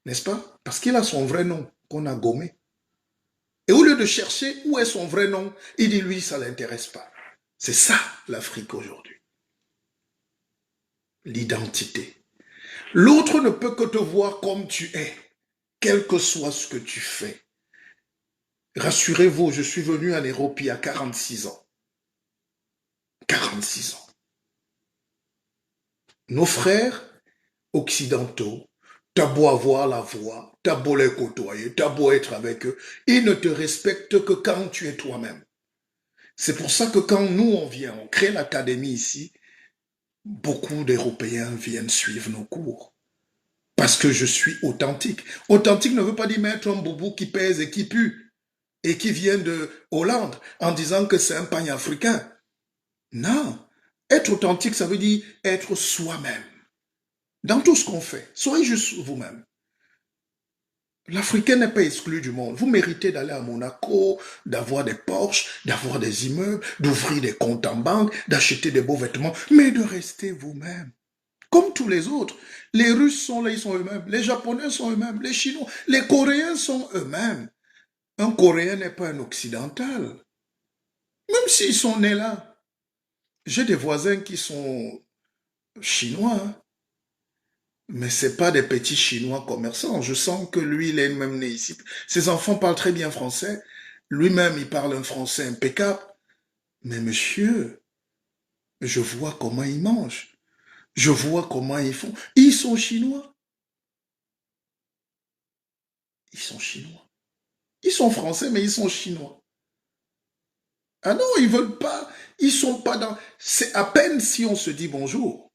N'est-ce pas? Parce qu'il a son vrai nom qu'on a gommé. Et au lieu de chercher où est son vrai nom, il dit lui, ça ne l'intéresse pas. C'est ça l'Afrique aujourd'hui. L'identité. L'autre ne peut que te voir comme tu es, quel que soit ce que tu fais. Rassurez-vous, je suis venu en Europe il y a 46 ans. 46 ans. Nos frères occidentaux, t'as beau avoir la voix, t'as beau les côtoyer, t'as beau être avec eux, ils ne te respectent que quand tu es toi-même. C'est pour ça que quand nous on vient, on crée l'académie ici, beaucoup d'Européens viennent suivre nos cours. Parce que je suis authentique. Authentique ne veut pas dire mettre un boubou qui pèse et qui pue et qui vient de Hollande en disant que c'est un pan-africain. Non. Être authentique, ça veut dire être soi-même. Dans tout ce qu'on fait, soyez juste vous-même. L'Africain n'est pas exclu du monde. Vous méritez d'aller à Monaco, d'avoir des Porsche, d'avoir des immeubles, d'ouvrir des comptes en banque, d'acheter des beaux vêtements, mais de rester vous-même. Comme tous les autres. Les Russes sont là, ils sont eux-mêmes. Les Japonais sont eux-mêmes. Les Chinois, les Coréens sont eux-mêmes. Un Coréen n'est pas un Occidental. Même s'ils sont nés là. J'ai des voisins qui sont chinois, hein. Mais ce n'est pas des petits Chinois commerçants. Je sens que lui, il est même né ici. Ses enfants parlent très bien français. Lui-même, il parle un français impeccable. Mais monsieur, je vois comment ils mangent. Je vois comment ils font. Ils sont Chinois. Ils sont Chinois. Ils sont français, mais ils sont Chinois. Ah non, ils veulent pas. Ils sont pas dans... C'est à peine si on se dit bonjour.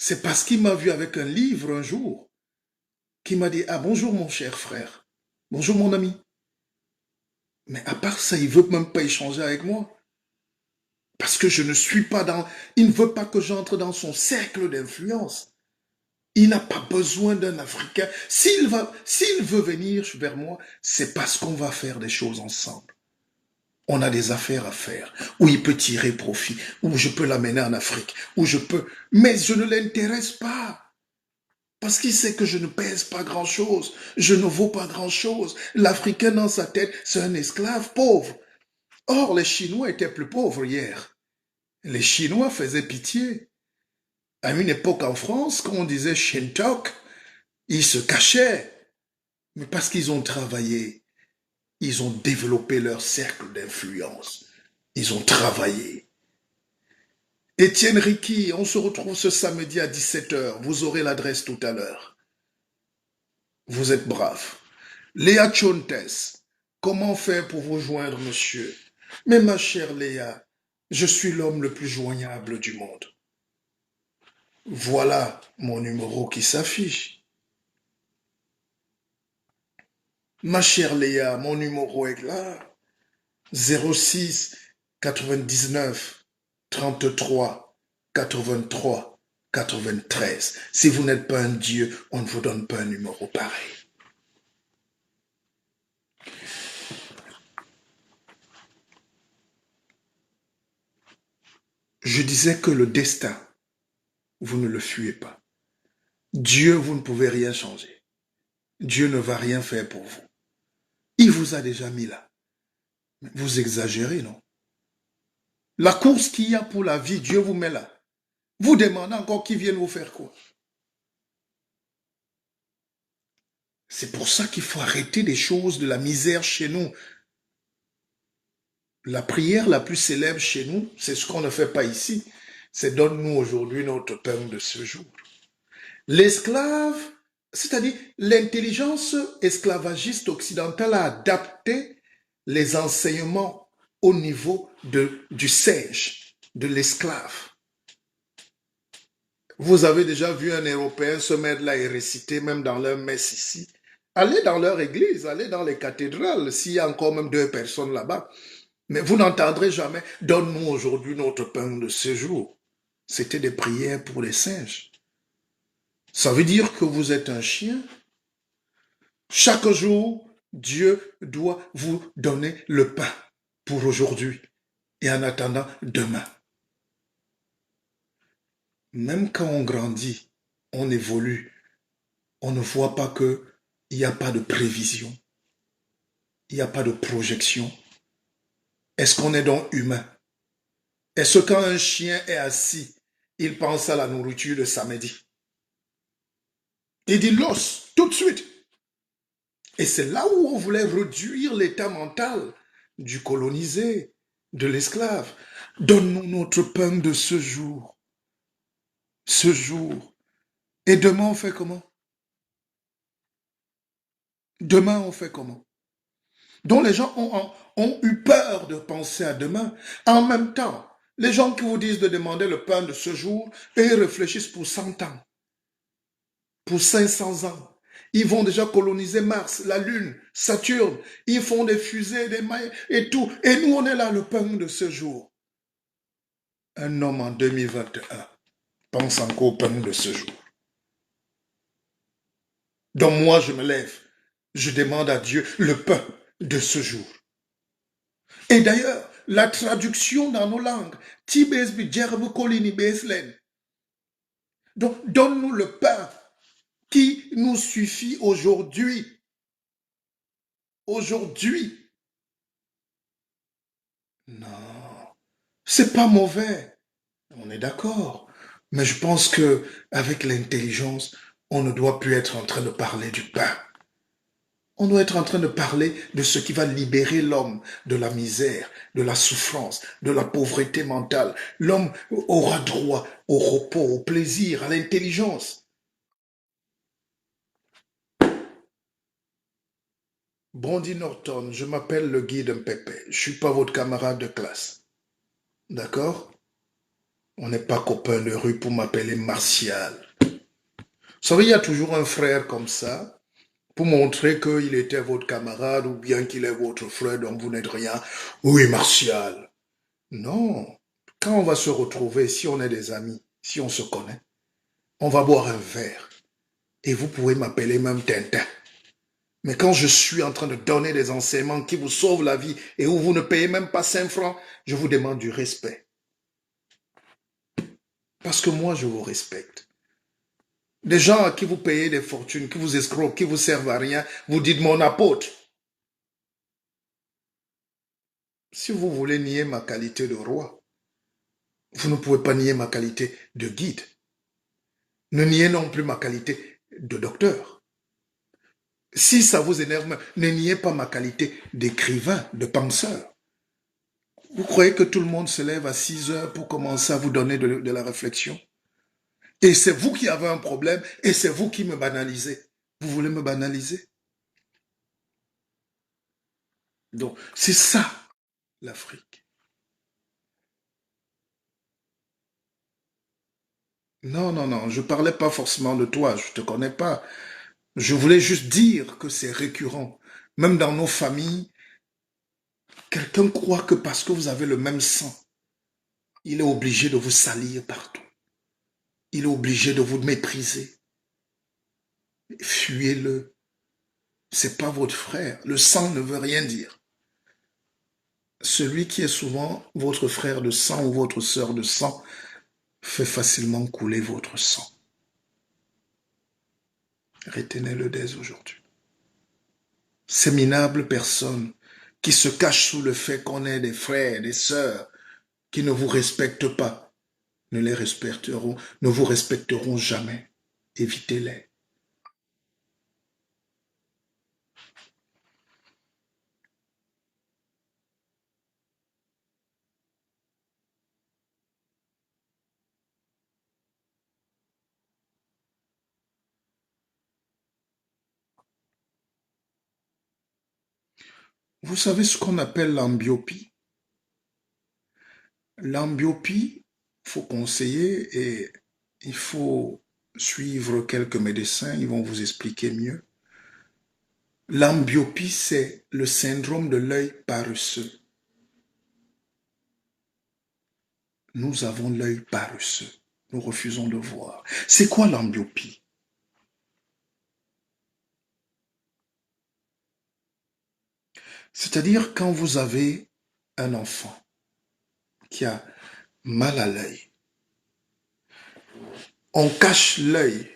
C'est parce qu'il m'a vu avec un livre un jour, qu'il m'a dit, ah bonjour mon cher frère, bonjour mon ami. Mais à part ça, il ne veut même pas échanger avec moi. Parce que je ne suis pas dans... Il ne veut pas que j'entre dans son cercle d'influence. Il n'a pas besoin d'un Africain. S'il veut venir vers moi, c'est parce qu'on va faire des choses ensemble. On a des affaires à faire, où il peut tirer profit, où je peux l'amener en Afrique, où je peux... Mais je ne l'intéresse pas. Parce qu'il sait que je ne pèse pas grand-chose, je ne vaux pas grand-chose. L'Africain dans sa tête, c'est un esclave pauvre. Or, les Chinois étaient plus pauvres hier. Les Chinois faisaient pitié. À une époque en France, quand on disait Shintok, ils se cachaient. Mais parce qu'ils ont travaillé, ils ont développé leur cercle d'influence. Ils ont travaillé. Étienne Ricky, on se retrouve ce samedi à 17h. Vous aurez l'adresse tout à l'heure. Vous êtes brave. Léa Chontes, comment faire pour vous joindre, monsieur? Mais ma chère Léa, je suis l'homme le plus joignable du monde. Voilà mon numéro qui s'affiche. Ma chère Léa, mon numéro est là. 06 99 33 83 93. Si vous n'êtes pas un dieu, on ne vous donne pas un numéro pareil. Je disais que le destin, vous ne le fuyez pas. Dieu, vous ne pouvez rien changer. Dieu ne va rien faire pour vous. Il vous a déjà mis là. Vous exagérez, non? La course qu'il y a pour la vie, Dieu vous met là. Vous demandez encore qu'il vienne vous faire quoi? C'est pour ça qu'il faut arrêter des choses de la misère chez nous. La prière la plus célèbre chez nous, c'est ce qu'on ne fait pas ici. C'est donne-nous aujourd'hui notre pain de ce jour. L'esclave, c'est-à-dire l'intelligence esclavagiste occidentale a adapté les enseignements au niveau du singe, de l'esclave. Vous avez déjà vu un Européen se mettre là et réciter, même dans leur messe ici. Allez dans leur église, allez dans les cathédrales, s'il y a encore même 2 personnes là-bas. Mais vous n'entendrez jamais, donne-nous aujourd'hui notre pain de ce jour. C'était des prières pour les singes. Ça veut dire que vous êtes un chien. Chaque jour, Dieu doit vous donner le pain pour aujourd'hui et en attendant demain. Même quand on grandit, on évolue, on ne voit pas qu'il n'y a pas de prévision, il n'y a pas de projection. Est-ce qu'on est donc humain? Est-ce que quand un chien est assis, il pense à la nourriture de samedi? Il dit l'os, tout de suite. Et c'est là où on voulait réduire l'état mental du colonisé, de l'esclave. Donne-nous notre pain de ce jour. Ce jour. Et demain, on fait comment? Demain, on fait comment? Donc les gens ont eu peur de penser à demain. En même temps, les gens qui vous disent de demander le pain de ce jour, ils réfléchissent pour 100 ans, pour 500 ans. Ils vont déjà coloniser Mars, la Lune, Saturne. Ils font des fusées, des mailles et tout. Et nous, on est là, le pain de ce jour. Un homme en 2021 pense encore au pain de ce jour. Donc moi, je me lève. Je demande à Dieu le pain de ce jour. Et d'ailleurs, la traduction dans nos langues, Tibesbi, Djerbu, Kolini, Beslen. Donc, donne-nous le pain qui nous suffit aujourd'hui. Aujourd'hui. Non, c'est pas mauvais. On est d'accord. Mais je pense que avec l'intelligence, on ne doit plus être en train de parler du pain. On doit être en train de parler de ce qui va libérer l'homme de la misère, de la souffrance, de la pauvreté mentale. L'homme aura droit au repos, au plaisir, à l'intelligence. Brandy Norton, je m'appelle le guide Mpépé. Je ne suis pas votre camarade de classe. D'accord? On n'est pas copains de rue pour m'appeler Martial. Vous savez, il y a toujours un frère comme ça, pour montrer qu'il était votre camarade ou bien qu'il est votre frère dont vous n'êtes rien. Oui, Martial. Non. Quand on va se retrouver, si on est des amis, si on se connaît, on va boire un verre. Et vous pouvez m'appeler même Tintin. Mais quand je suis en train de donner des enseignements qui vous sauvent la vie et où vous ne payez même pas 5 francs, je vous demande du respect. Parce que moi, je vous respecte. Des gens à qui vous payez des fortunes, qui vous escroquent, qui vous servent à rien, vous dites mon apôtre. Si vous voulez nier ma qualité de roi, vous ne pouvez pas nier ma qualité de guide. Ne niez non plus ma qualité de docteur. Si ça vous énerve, ne niez pas ma qualité d'écrivain, de penseur. Vous croyez que tout le monde se lève à 6 heures pour commencer à vous donner de la réflexion? Et c'est vous qui avez un problème et c'est vous qui me banalisez. Vous voulez me banaliser? Donc, c'est ça, l'Afrique. Non, non, non, je ne parlais pas forcément de toi, je ne te connais pas. Je voulais juste dire que c'est récurrent. Même dans nos familles, quelqu'un croit que parce que vous avez le même sang, il est obligé de vous salir partout. Il est obligé de vous mépriser. Fuyez-le. C'est pas votre frère. Le sang ne veut rien dire. Celui qui est souvent votre frère de sang ou votre sœur de sang fait facilement couler votre sang. Retenez-le dès aujourd'hui. Ces minables personnes qui se cachent sous le fait qu'on est des frères, des sœurs, qui ne vous respectent pas, ne vous respecteront jamais. Évitez-les. Vous savez ce qu'on appelle l'ambiopie? L'ambiopie, il faut conseiller et il faut suivre quelques médecins, ils vont vous expliquer mieux. L'ambiopie, c'est le syndrome de l'œil paresseux. Nous avons l'œil paresseux. Nous refusons de voir. C'est quoi l'ambiopie? C'est-à-dire quand vous avez un enfant qui a mal à l'œil, on cache l'œil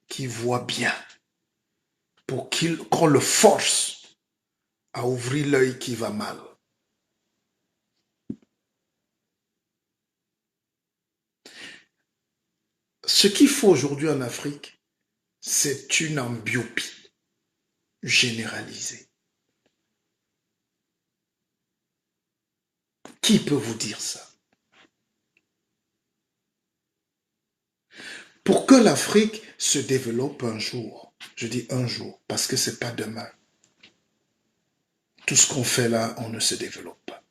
qui voit bien pour qu'on le force à ouvrir l'œil qui va mal. Ce qu'il faut aujourd'hui en Afrique, c'est une ambiopie généralisée. Qui peut vous dire ça? Pour que l'Afrique se développe un jour, je dis un jour, parce que c'est pas demain. Tout ce qu'on fait là, on ne se développe pas.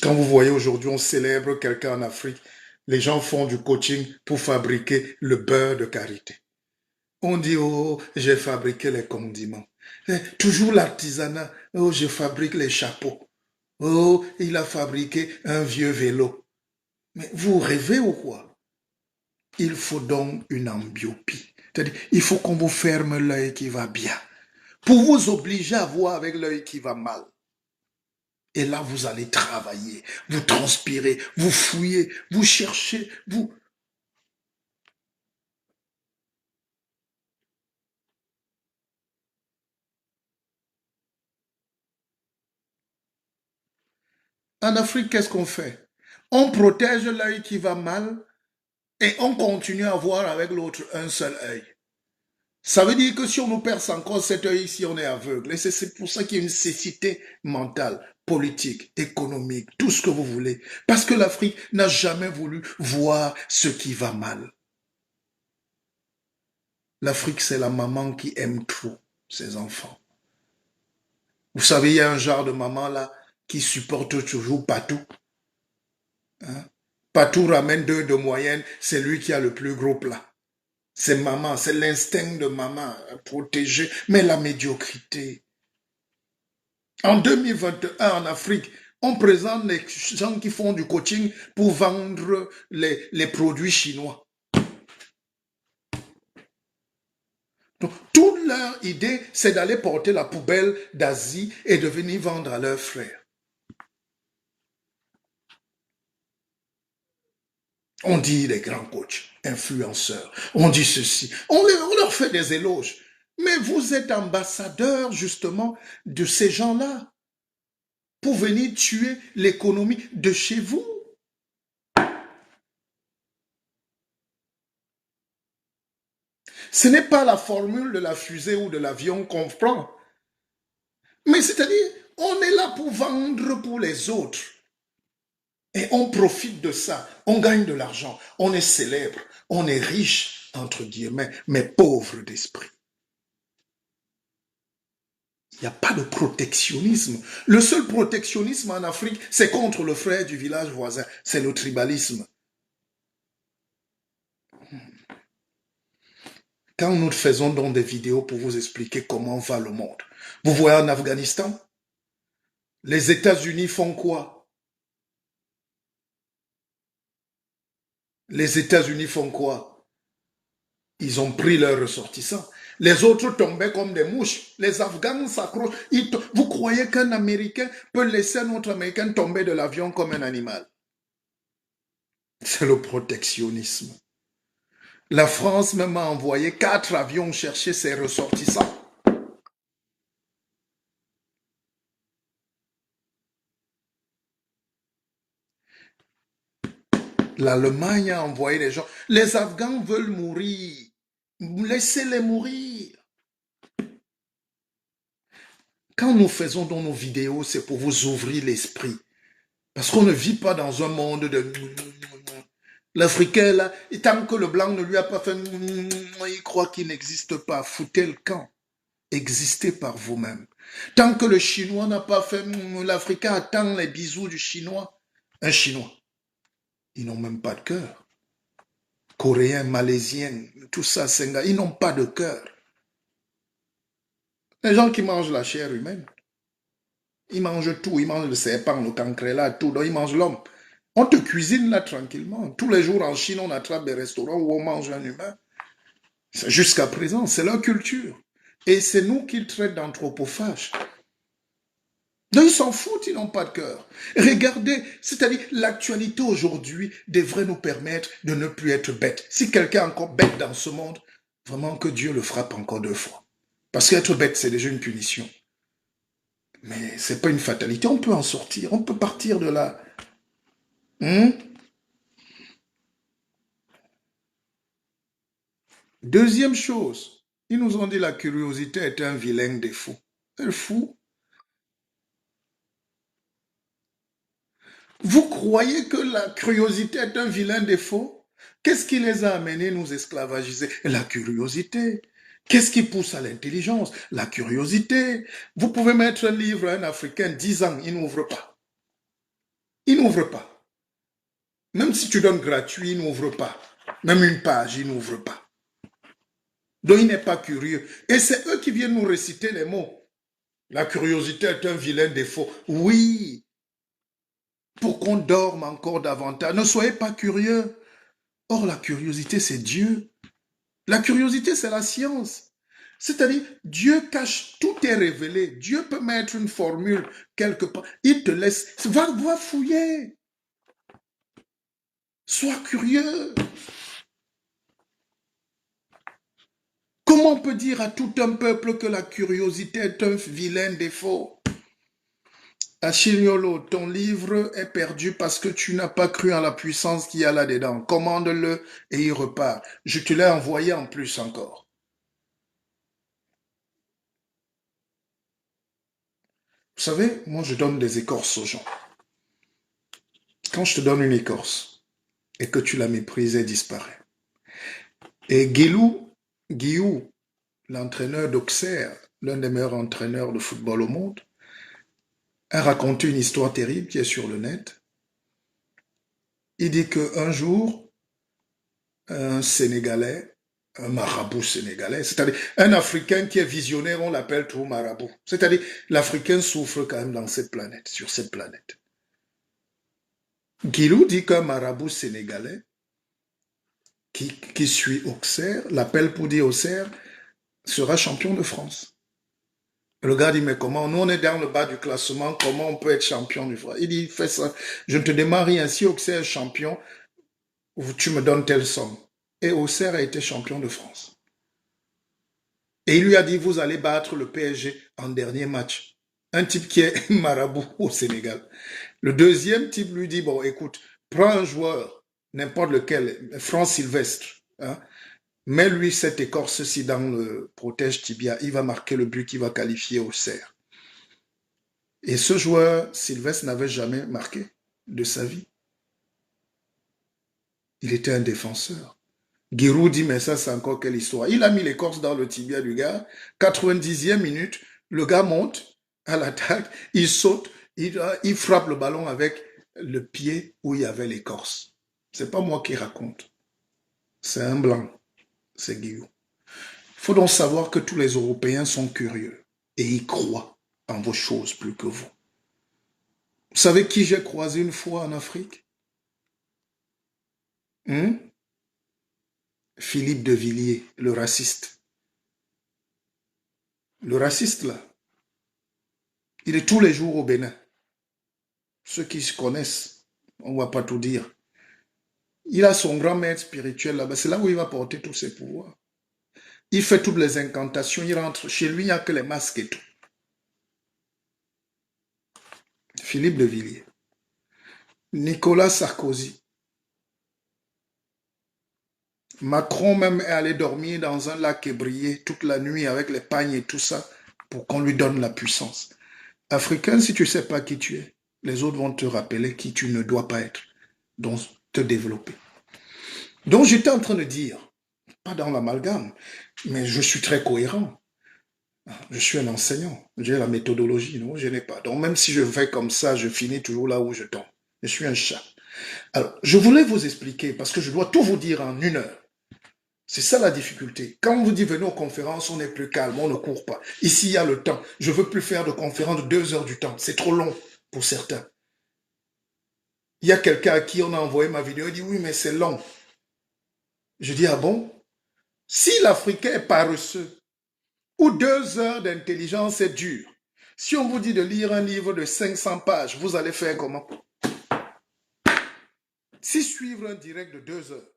Quand vous voyez aujourd'hui, on célèbre quelqu'un en Afrique, les gens font du coaching pour fabriquer le beurre de karité. On dit, oh, j'ai fabriqué les condiments. Toujours l'artisanat, oh, je fabrique les chapeaux. Oh, il a fabriqué un vieux vélo. Mais vous rêvez ou quoi? Il faut donc une ambiopie. C'est-à-dire, il faut qu'on vous ferme l'œil qui va bien pour vous obliger à voir avec l'œil qui va mal. Et là, vous allez travailler, vous transpirez, vous fouillez, vous cherchez, vous... En Afrique, qu'est-ce qu'on fait? On protège l'œil qui va mal et on continue à voir avec l'autre un seul œil. Ça veut dire que si on nous perce encore cet œil ici, on est aveugle. Et c'est pour ça qu'il y a une cécité mentale, politique, économique, tout ce que vous voulez. Parce que l'Afrique n'a jamais voulu voir ce qui va mal. L'Afrique, c'est la maman qui aime trop ses enfants. Vous savez, il y a un genre de maman là qui supporte toujours pas tout. Hein? Patou ramène 2 de moyenne, c'est lui qui a le plus gros plat. C'est maman, c'est l'instinct de maman, protéger, mais la médiocrité. En 2021, en Afrique, on présente les gens qui font du coaching pour vendre les produits chinois. Donc, toute leur idée, c'est d'aller porter la poubelle d'Asie et de venir vendre à leurs frères. On dit les grands coachs, influenceurs, on dit ceci, on leur fait des éloges. Mais vous êtes ambassadeur justement de ces gens-là pour venir tuer l'économie de chez vous. Ce n'est pas la formule de la fusée ou de l'avion qu'on prend. Mais c'est-à-dire, on est là pour vendre pour les autres. Et on profite de ça. On gagne de l'argent. On est célèbre. On est riche, entre guillemets, mais pauvre d'esprit. Il n'y a pas de protectionnisme. Le seul protectionnisme en Afrique, c'est contre le frère du village voisin. C'est le tribalisme. Quand nous faisons donc des vidéos pour vous expliquer comment va le monde, vous voyez en Afghanistan, les États-Unis font quoi? Les États-Unis font quoi? Ils ont pris leurs ressortissants. Les autres tombaient comme des mouches. Les Afghans s'accrochent. Vous croyez qu'un Américain peut laisser un autre Américain tomber de l'avion comme un animal? C'est le protectionnisme. La France même a envoyé 4 avions chercher ses ressortissants. L'Allemagne a envoyé des gens. Les Afghans veulent mourir. Laissez-les mourir. Quand nous faisons dans nos vidéos, c'est pour vous ouvrir l'esprit. Parce qu'on ne vit pas dans un monde de... L'Africain, là, et tant que le blanc ne lui a pas fait... Il croit qu'il n'existe pas. Foutez le camp. Existez par vous-même. Tant que le Chinois n'a pas fait... L'Africain attend les bisous du Chinois. Un Chinois. Ils n'ont même pas de cœur. Coréens, Malaisiens, tout ça, ils n'ont pas de cœur. Les gens qui mangent la chair humaine, ils mangent tout. Ils mangent le serpent, le cancrélat, tout. Donc ils mangent l'homme. On te cuisine là tranquillement. Tous les jours en Chine, on attrape des restaurants où on mange un humain. Jusqu'à présent, c'est leur culture. Et c'est nous qu'ils traitent d'anthropophages. Donc ils s'en foutent, ils n'ont pas de cœur. Regardez, c'est-à-dire l'actualité aujourd'hui devrait nous permettre de ne plus être bêtes. Si quelqu'un est encore bête dans ce monde, vraiment que Dieu le frappe encore 2 fois. Parce qu'être bête, c'est déjà une punition. Mais ce n'est pas une fatalité, on peut en sortir, on peut partir de là. Deuxième chose, ils nous ont dit la curiosité est un vilain défaut. C'est fou. Vous croyez que la curiosité est un vilain défaut? Qu'est-ce qui les a amenés à nous esclavagiser? La curiosité. Qu'est-ce qui pousse à l'intelligence? La curiosité. Vous pouvez mettre un livre à un Africain 10 ans, il n'ouvre pas. Il n'ouvre pas. Même si tu donnes gratuit, il n'ouvre pas. Même une page, il n'ouvre pas. Donc il n'est pas curieux. Et c'est eux qui viennent nous réciter les mots. La curiosité est un vilain défaut. Oui. Pour qu'on dorme encore davantage. Ne soyez pas curieux. Or, la curiosité, c'est Dieu. La curiosité, c'est la science. C'est-à-dire, Dieu cache, tout est révélé. Dieu peut mettre une formule quelque part. Il te laisse. Va fouiller. Sois curieux. Comment on peut dire à tout un peuple que la curiosité est un vilain défaut? Achille, ton livre est perdu parce que tu n'as pas cru en la puissance qu'il y a là-dedans. Commande-le et il repart. Je te l'ai envoyé en plus encore. Vous savez, moi je donne des écorces aux gens. Quand je te donne une écorce et que tu la méprises, elle disparaît. Et Guillou, l'entraîneur d'Auxerre, l'un des meilleurs entraîneurs de football au monde, a raconté une histoire terrible qui est sur le net. Il dit qu'un jour, un Sénégalais, un marabout sénégalais, c'est-à-dire un Africain qui est visionnaire, on l'appelle tout marabout. C'est-à-dire l'Africain souffre quand même dans cette planète, sur cette planète. Guilou dit qu'un marabout sénégalais qui suit Auxerre, l'appelle pour dire Auxerre sera champion de France. Le gars dit, mais comment? Nous, on est dans le bas du classement, comment on peut être champion du France? Il dit, fais ça. Je ne te demande rien. Si Auxerre est champion, tu me donnes telle somme. Et Auxerre a été champion de France. Et il lui a dit, vous allez battre le PSG en dernier match. Un type qui est marabout au Sénégal. Le deuxième type lui dit, bon, écoute, prends un joueur, n'importe lequel, Franck Sylvestre, hein, mets-lui cette écorce-ci dans le protège tibia, il va marquer le but qui va qualifier Auxerre. Et ce joueur, Sylvestre, n'avait jamais marqué de sa vie. Il était un défenseur. Giroud dit, mais ça, c'est encore quelle histoire. Il a mis l'écorce dans le tibia du gars. 90e minute, le gars monte à l'attaque, il saute, il frappe le ballon avec le pied où il y avait l'écorce. C'est pas moi qui raconte. C'est un blanc. C'est Guillaume. Il faut donc savoir que tous les Européens sont curieux et ils croient en vos choses plus que vous. Vous savez qui j'ai croisé une fois en Afrique? Philippe de Villiers, le raciste. Le raciste, là, il est tous les jours au Bénin. Ceux qui se connaissent, on ne va pas tout dire. Il a son grand maître spirituel là-bas. C'est là où il va porter tous ses pouvoirs. Il fait toutes les incantations. Il rentre chez lui, il n'y a que les masques et tout. Philippe de Villiers. Nicolas Sarkozy. Macron même est allé dormir dans un lac et briller toute la nuit avec les pagnes et tout ça pour qu'on lui donne la puissance. Africain, si tu ne sais pas qui tu es, les autres vont te rappeler qui tu ne dois pas être, donc te développer. Donc j'étais en train de dire, pas dans l'amalgame, mais je suis très cohérent. Je suis un enseignant, j'ai la méthodologie, non, je n'ai pas. Donc même si je fais comme ça, je finis toujours là où je tombe. Je suis un chat. Alors, je voulais vous expliquer, parce que je dois tout vous dire en 1 heure. C'est ça la difficulté. Quand on vous dit venez aux conférences, on est plus calme, on ne court pas. Ici, il y a le temps. Je ne veux plus faire de conférences de 2 heures du temps. C'est trop long pour certains. Il y a quelqu'un à qui on a envoyé ma vidéo, il dit oui, mais c'est long. Je dis ah bon? Si l'Africain est paresseux, ou 2 heures d'intelligence est dur, si on vous dit de lire un livre de 500 pages, vous allez faire comment? Si suivre un direct de 2 heures,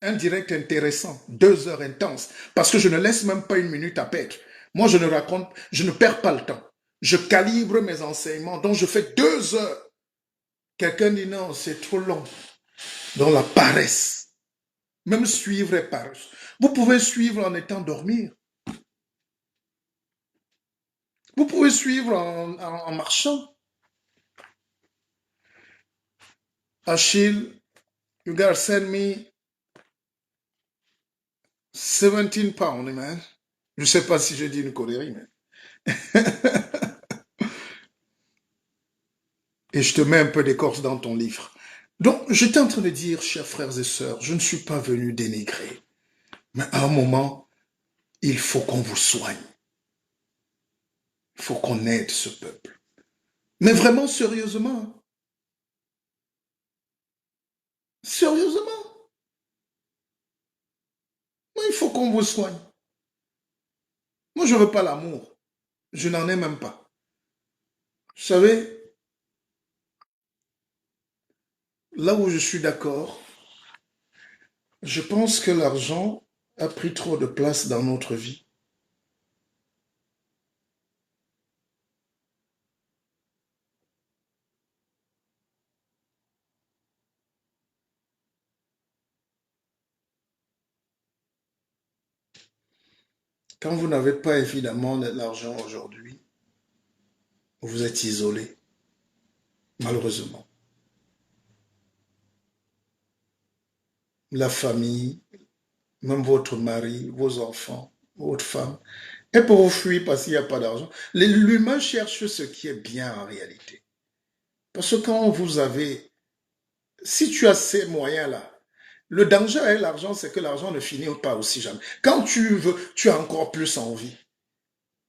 un direct intéressant, 2 heures intenses, parce que je ne laisse même pas 1 minute à perdre. Moi, je ne perds pas le temps. Je calibre mes enseignements, donc je fais 2 heures. Quelqu'un dit non, c'est trop long. Donc la paresse. Même suivre est paresse. Vous pouvez suivre en étant dormir. Vous pouvez suivre en marchant. Achille, you gotta send me 17 pounds, man. Je ne sais pas si je dis une connerie, mais... Et je te mets un peu d'écorce dans ton livre. Donc, j'étais en train de dire, chers frères et sœurs, je ne suis pas venu dénigrer. Mais à un moment, il faut qu'on vous soigne. Il faut qu'on aide ce peuple. Mais vraiment, sérieusement. Sérieusement. Moi, il faut qu'on vous soigne. Moi, je ne veux pas l'amour. Je n'en ai même pas. Vous savez, là où je suis d'accord, je pense que l'argent a pris trop de place dans notre vie. Quand vous n'avez pas évidemment l'argent aujourd'hui, vous êtes isolé, malheureusement. La famille, même votre mari, vos enfants, votre femme, et pour vous fuir parce qu'il n'y a pas d'argent. L'humain cherche ce qui est bien en réalité. Parce que quand vous avez Si tu as ces moyens-là, le danger avec l'argent, c'est que l'argent ne finit pas aussi jamais. Quand tu veux, tu as encore plus envie.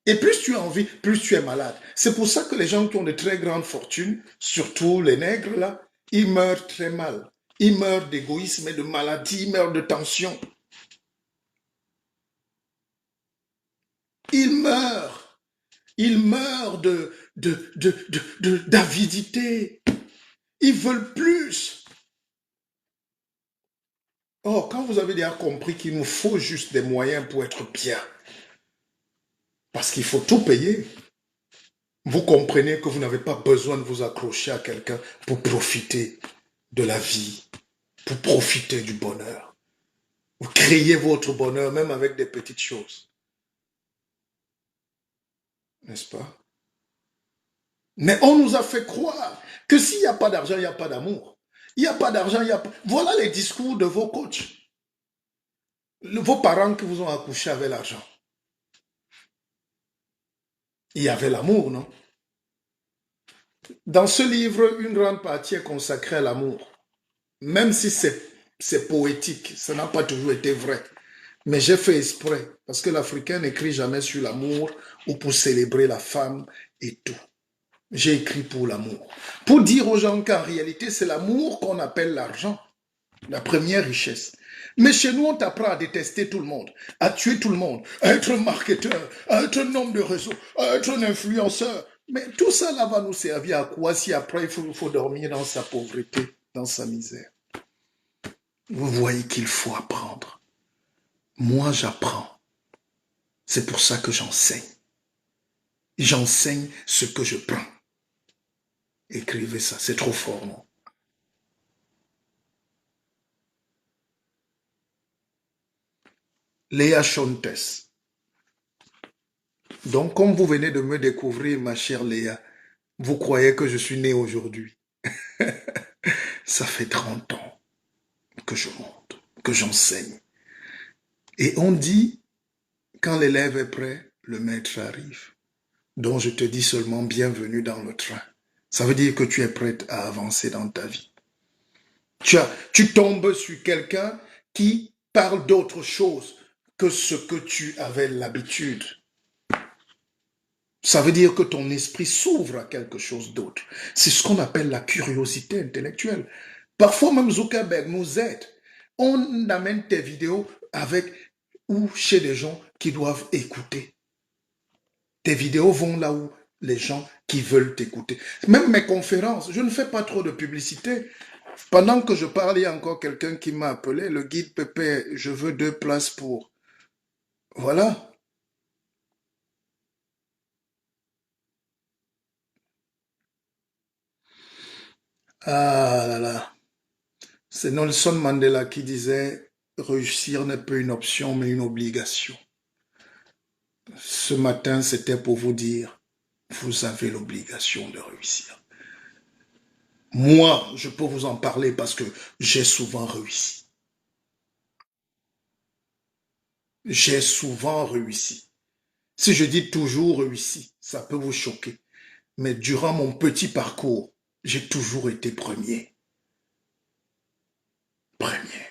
Et plus tu as envie, plus tu es malade. C'est pour ça que les gens qui ont de très grandes fortunes, surtout les nègres là, ils meurent très mal. Ils meurent d'égoïsme et de maladie, ils meurent de tension. Ils meurent. Ils meurent d'avidité. Ils veulent plus. Or, quand vous avez déjà compris qu'il nous faut juste des moyens pour être bien, parce qu'il faut tout payer, vous comprenez que vous n'avez pas besoin de vous accrocher à quelqu'un pour profiter de la vie, pour profiter du bonheur. Vous créez votre bonheur même avec des petites choses. N'est-ce pas? Mais on nous a fait croire que s'il n'y a pas d'argent, il n'y a pas d'amour. Il n'y a pas d'argent, il n'y a pas... Voilà les discours de vos coachs. Vos parents qui vous ont accouché avaient l'argent. Il y avait l'amour, non? Dans ce livre, une grande partie est consacrée à l'amour. Même si c'est poétique, ça n'a pas toujours été vrai. Mais j'ai fait exprès, parce que l'Africain n'écrit jamais sur l'amour ou pour célébrer la femme et tout. J'ai écrit pour l'amour. Pour dire aux gens qu'en réalité, c'est l'amour qu'on appelle l'argent, la première richesse. Mais chez nous, on t'apprend à détester tout le monde, à tuer tout le monde, à être un marketeur, à être un homme de réseau, à être un influenceur. Mais tout ça là va nous servir à quoi si après il faut dormir dans sa pauvreté, dans sa misère? Vous voyez qu'il faut apprendre. Moi, j'apprends. C'est pour ça que j'enseigne. J'enseigne ce que je prends. Écrivez ça, c'est trop fort, non? Léa Chontes. Donc, comme vous venez de me découvrir, ma chère Léa, vous croyez que je suis né aujourd'hui. Ça fait 30 ans que je monte, que j'enseigne. Et on dit, quand l'élève est prêt, le maître arrive. Donc, je te dis seulement bienvenue dans le train. Ça veut dire que tu es prête à avancer dans ta vie. Tu tombes sur quelqu'un qui parle d'autre chose que ce que tu avais l'habitude. Ça veut dire que ton esprit s'ouvre à quelque chose d'autre. C'est ce qu'on appelle la curiosité intellectuelle. Parfois même Zuckerberg nous aide. On amène tes vidéos avec ou chez des gens qui doivent écouter. Tes vidéos vont là où les gens qui veulent t'écouter. Même mes conférences, je ne fais pas trop de publicité. Pendant que je parle, il y a encore quelqu'un qui m'a appelé, le guide Pépé, je veux 2 places pour... Voilà. Ah là là. C'est Nelson Mandela qui disait, réussir n'est pas une option, mais une obligation. Ce matin, c'était pour vous dire, vous avez l'obligation de réussir. Moi, je peux vous en parler parce que j'ai souvent réussi. J'ai souvent réussi. Si je dis toujours réussi, ça peut vous choquer. Mais durant mon petit parcours, j'ai toujours été premier. Premier.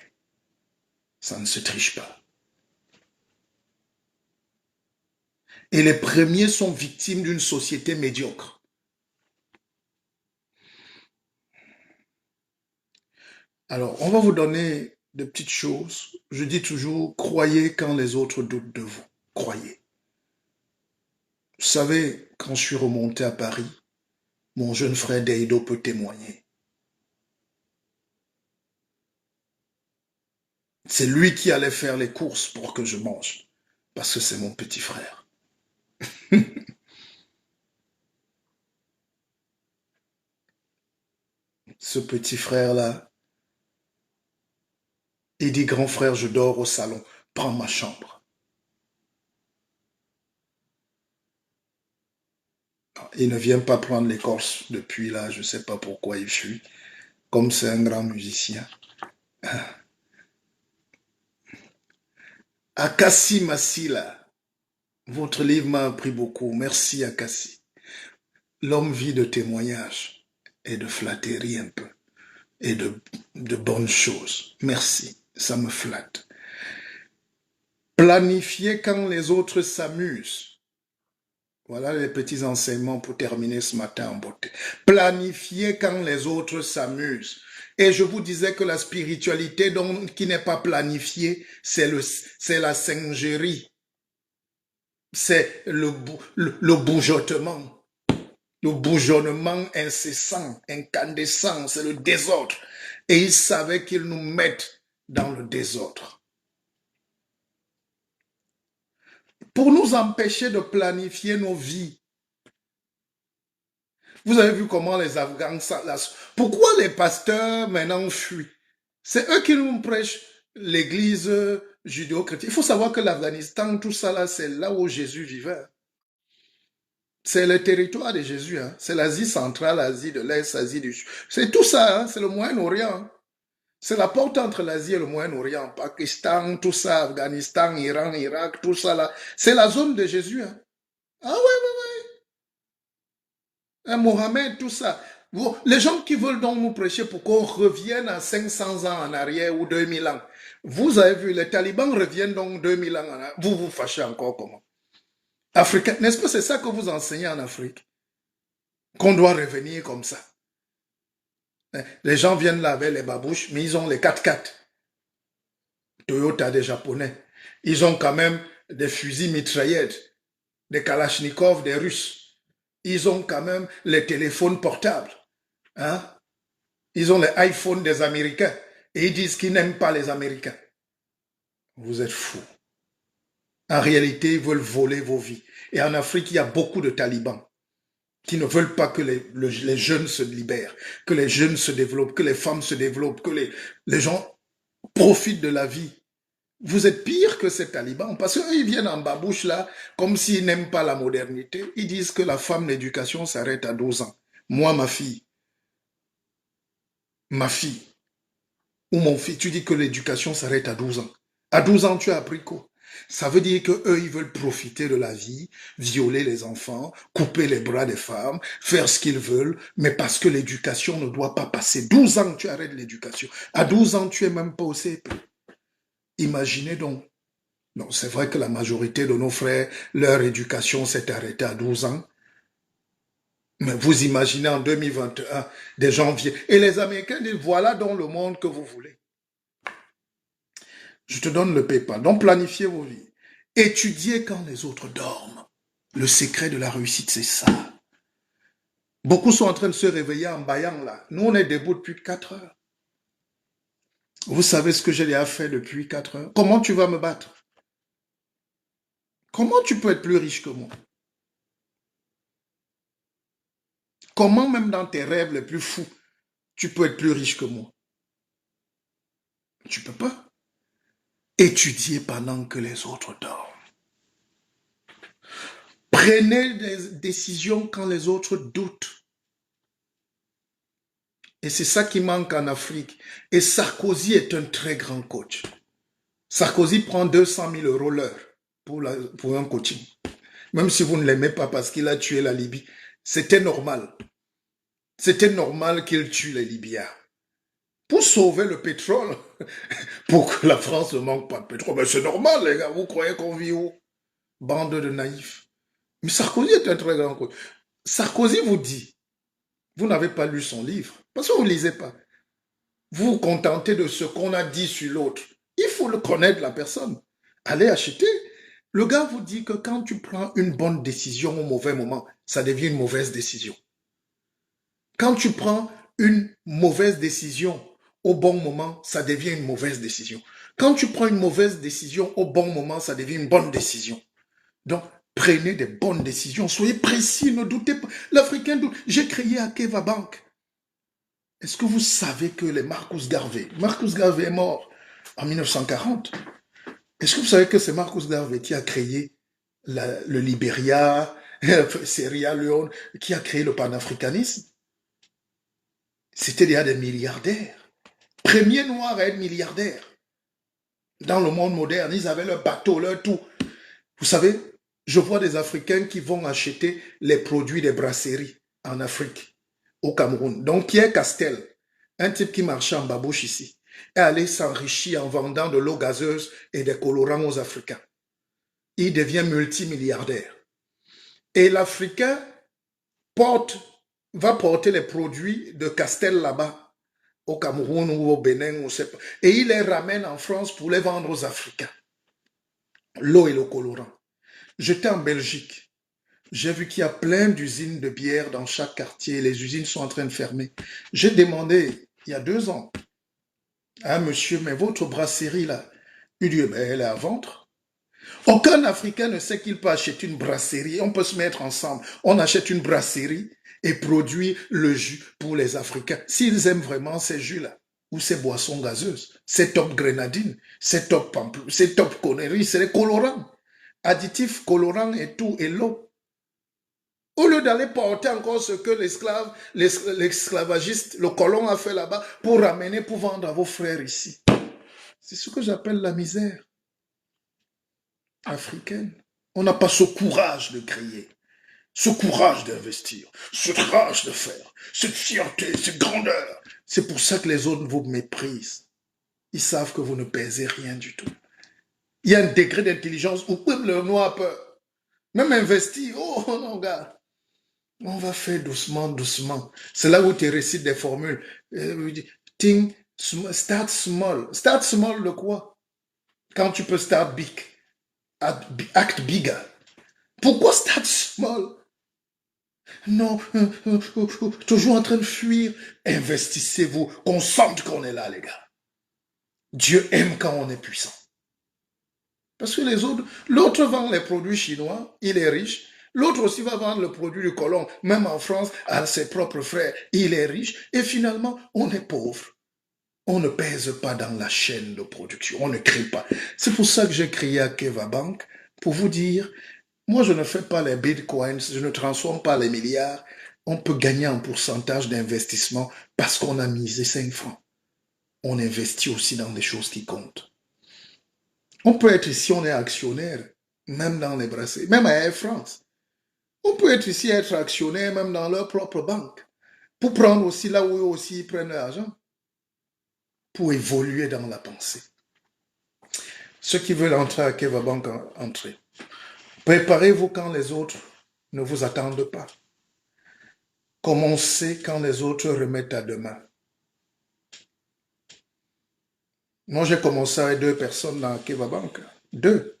Ça ne se triche pas. Et les premiers sont victimes d'une société médiocre. Alors, on va vous donner de petites choses. Je dis toujours, croyez quand les autres doutent de vous. Croyez. Vous savez, quand je suis remonté à Paris, mon jeune frère Deido peut témoigner. C'est lui qui allait faire les courses pour que je mange, parce que c'est mon petit frère. Ce petit frère-là, il dit, grand frère, je dors au salon, prends ma chambre. Il ne vient pas prendre les Corses depuis là, je ne sais pas pourquoi il fuit, comme c'est un grand musicien. Akassi Massila, votre livre m'a appris beaucoup. Merci Akassi. L'homme vit de témoignages et de flatterie un peu. et de bonnes choses. Merci, ça me flatte. Planifier quand les autres s'amusent. Voilà les petits enseignements pour terminer ce matin en beauté. Planifier quand les autres s'amusent. Et je vous disais que la spiritualité qui n'est pas planifiée, c'est la singerie. C'est le bougeotement. Le bourgeonnement incessant, incandescent, c'est le désordre. Et ils savaient qu'ils nous mettent dans le désordre. Pour nous empêcher de planifier nos vies. Vous avez vu comment les Afghans... Pourquoi les pasteurs maintenant fuient? C'est eux qui nous prêchent l'église judéo-chrétienne. Il faut savoir que l'Afghanistan, tout ça là, c'est là où Jésus vivait. C'est le territoire de Jésus. Hein. C'est l'Asie centrale, l'Asie de l'Est, l'Asie du Sud. C'est tout ça, hein. C'est le Moyen-Orient. C'est la porte entre l'Asie et le Moyen-Orient. Pakistan, tout ça, Afghanistan, Iran, Irak, tout ça là. C'est la zone de Jésus. Hein. Ah ouais. Mohamed, tout ça. Bon, les gens qui veulent donc nous prêcher pour qu'on revienne à 500 ans en arrière ou 2000 ans. Vous avez vu, les talibans reviennent donc 2000 ans en arrière. Vous vous fâchez encore comment? Africain, n'est-ce pas c'est ça que vous enseignez en Afrique? Qu'on doit revenir comme ça. Les gens viennent là avec les babouches, mais ils ont les 4x4. Toyota des Japonais. Ils ont quand même des fusils mitraillettes, des Kalachnikov des Russes. Ils ont quand même les téléphones portables. Hein? Ils ont les iPhones des Américains. Et ils disent qu'ils n'aiment pas les Américains. Vous êtes fous. En réalité, ils veulent voler vos vies. Et en Afrique, il y a beaucoup de talibans qui ne veulent pas que les jeunes se libèrent, que les jeunes se développent, que les femmes se développent, que les gens profitent de la vie. Vous êtes pire que ces talibans, parce qu'eux, ils viennent en babouche là, comme s'ils n'aiment pas la modernité. Ils disent que la femme, l'éducation s'arrête à 12 ans. Moi, ma fille, ou mon fils, tu dis que l'éducation s'arrête à 12 ans. À 12 ans, tu as appris quoi? Ça veut dire qu'eux, ils veulent profiter de la vie, violer les enfants, couper les bras des femmes, faire ce qu'ils veulent, mais parce que l'éducation ne doit pas passer. 12 ans, tu arrêtes l'éducation. À 12 ans, tu es même pas au CP. Imaginez donc. Non, c'est vrai que la majorité de nos frères, leur éducation s'est arrêtée à 12 ans. Mais vous imaginez en 2021, des gens viennent. Et les Américains disent, voilà donc le monde que vous voulez. Je te donne le PayPal. Donc planifiez vos vies. Étudiez quand les autres dorment. Le secret de la réussite, c'est ça. Beaucoup sont en train de se réveiller en baillant là. Nous, on est debout depuis 4 heures. Vous savez ce que je l'ai fait depuis 4 heures? Comment tu vas me battre? Comment tu peux être plus riche que moi? Comment même dans tes rêves les plus fous, tu peux être plus riche que moi? Tu peux pas. Étudiez pendant que les autres dorment. Prenez des décisions quand les autres doutent. Et c'est ça qui manque en Afrique. Et Sarkozy est un très grand coach. Sarkozy prend 200 000 € l'heure pour un coaching. Même si vous ne l'aimez pas parce qu'il a tué la Libye. C'était normal. C'était normal qu'il tue les Libyens. Pour sauver le pétrole, pour que la France ne manque pas de pétrole. Mais c'est normal, les gars. Vous croyez qu'on vit où? Bande de naïfs. Mais Sarkozy est un très grand coach. Sarkozy vous dit, vous n'avez pas lu son livre, parce que vous ne lisez pas. Vous vous contentez de ce qu'on a dit sur l'autre. Il faut le connaître, la personne. Allez acheter. Le gars vous dit que quand tu prends une bonne décision au mauvais moment, ça devient une mauvaise décision. Quand tu prends une mauvaise décision au bon moment, ça devient une mauvaise décision. Quand tu prends une mauvaise décision au bon moment, ça devient une bonne décision. Donc, prenez des bonnes décisions. Soyez précis, ne doutez pas. L'Africain doute. J'ai créé Akeva Bank. Est-ce que vous savez que les Marcus Garvey est mort en 1940. Est-ce que vous savez que c'est Marcus Garvey qui a créé le Libéria, Sierra Leone, qui a créé le panafricanisme? C'était déjà des milliardaires. Premier noir à être milliardaire. Dans le monde moderne, ils avaient leur bateau, leur tout. Vous savez, je vois des Africains qui vont acheter les produits des brasseries en Afrique, au Cameroun. Donc Pierre Castel, Un type qui marchait en babouche ici est allé s'enrichir en vendant de l'eau gazeuse et des colorants aux Africains. Il devient multimilliardaire. Et l'Africain va porter les produits de Castel là-bas, au Cameroun ou au Bénin, on ne sait pas. Et il les ramène en France pour les vendre aux Africains. L'eau et le colorant. J'étais en Belgique. J'ai vu qu'il y a plein d'usines de bière dans chaque quartier. Les usines sont en train de fermer. J'ai demandé, il y a 2 ans, à un monsieur, mais votre brasserie là, il dit, elle est à vendre. Aucun Africain ne sait qu'il peut acheter une brasserie. On peut se mettre ensemble. On achète une brasserie et produire le jus pour les Africains. S'ils aiment vraiment ces jus-là, ou ces boissons gazeuses, ces top grenadines, ces top pamplemousse, ces top conneries, c'est les colorants. Additifs, colorants et tout, et l'eau. Au lieu d'aller porter encore ce que l'esclavagiste, le colon a fait là-bas pour ramener, pour vendre à vos frères ici. C'est ce que j'appelle la misère africaine. On n'a pas ce courage de créer, ce courage d'investir, ce courage de faire, cette fierté, cette grandeur. C'est pour ça que les autres vous méprisent. Ils savent que vous ne pèsez rien du tout. Il y a un degré d'intelligence où même le noir peut même investir. Oh non, gars. On va faire doucement, doucement. C'est là où tu récites des formules. Think, start small. Start small de quoi? Quand tu peux start big. Act bigger. Pourquoi start small? Non, toujours en train de fuir. Investissez-vous. Qu'on sente qu'on est là, les gars. Dieu aime quand on est puissant. Parce que les autres, l'autre vend les produits chinois, il est riche. L'autre aussi va vendre le produit du colon, même en France, à ses propres frères, il est riche. Et finalement, on est pauvre. On ne pèse pas dans la chaîne de production, on ne crée pas. C'est pour ça que j'ai créé Akeva Bank, pour vous dire, moi je ne fais pas les bitcoins, je ne transforme pas les milliards. On peut gagner un pourcentage d'investissement parce qu'on a misé 5 francs. On investit aussi dans des choses qui comptent. On peut être ici, on est actionnaire, même dans les brasseries, même à Air France. On peut être ici, être actionnaire, même dans leur propre banque, pour prendre aussi là où eux aussi ils prennent l'argent, pour évoluer dans la pensée. Ceux qui veulent entrer à Keva Bank, entrez. Préparez-vous quand les autres ne vous attendent pas. Commencez quand les autres remettent à demain. Moi, j'ai commencé avec 2 personnes dans Keva Bank. 2.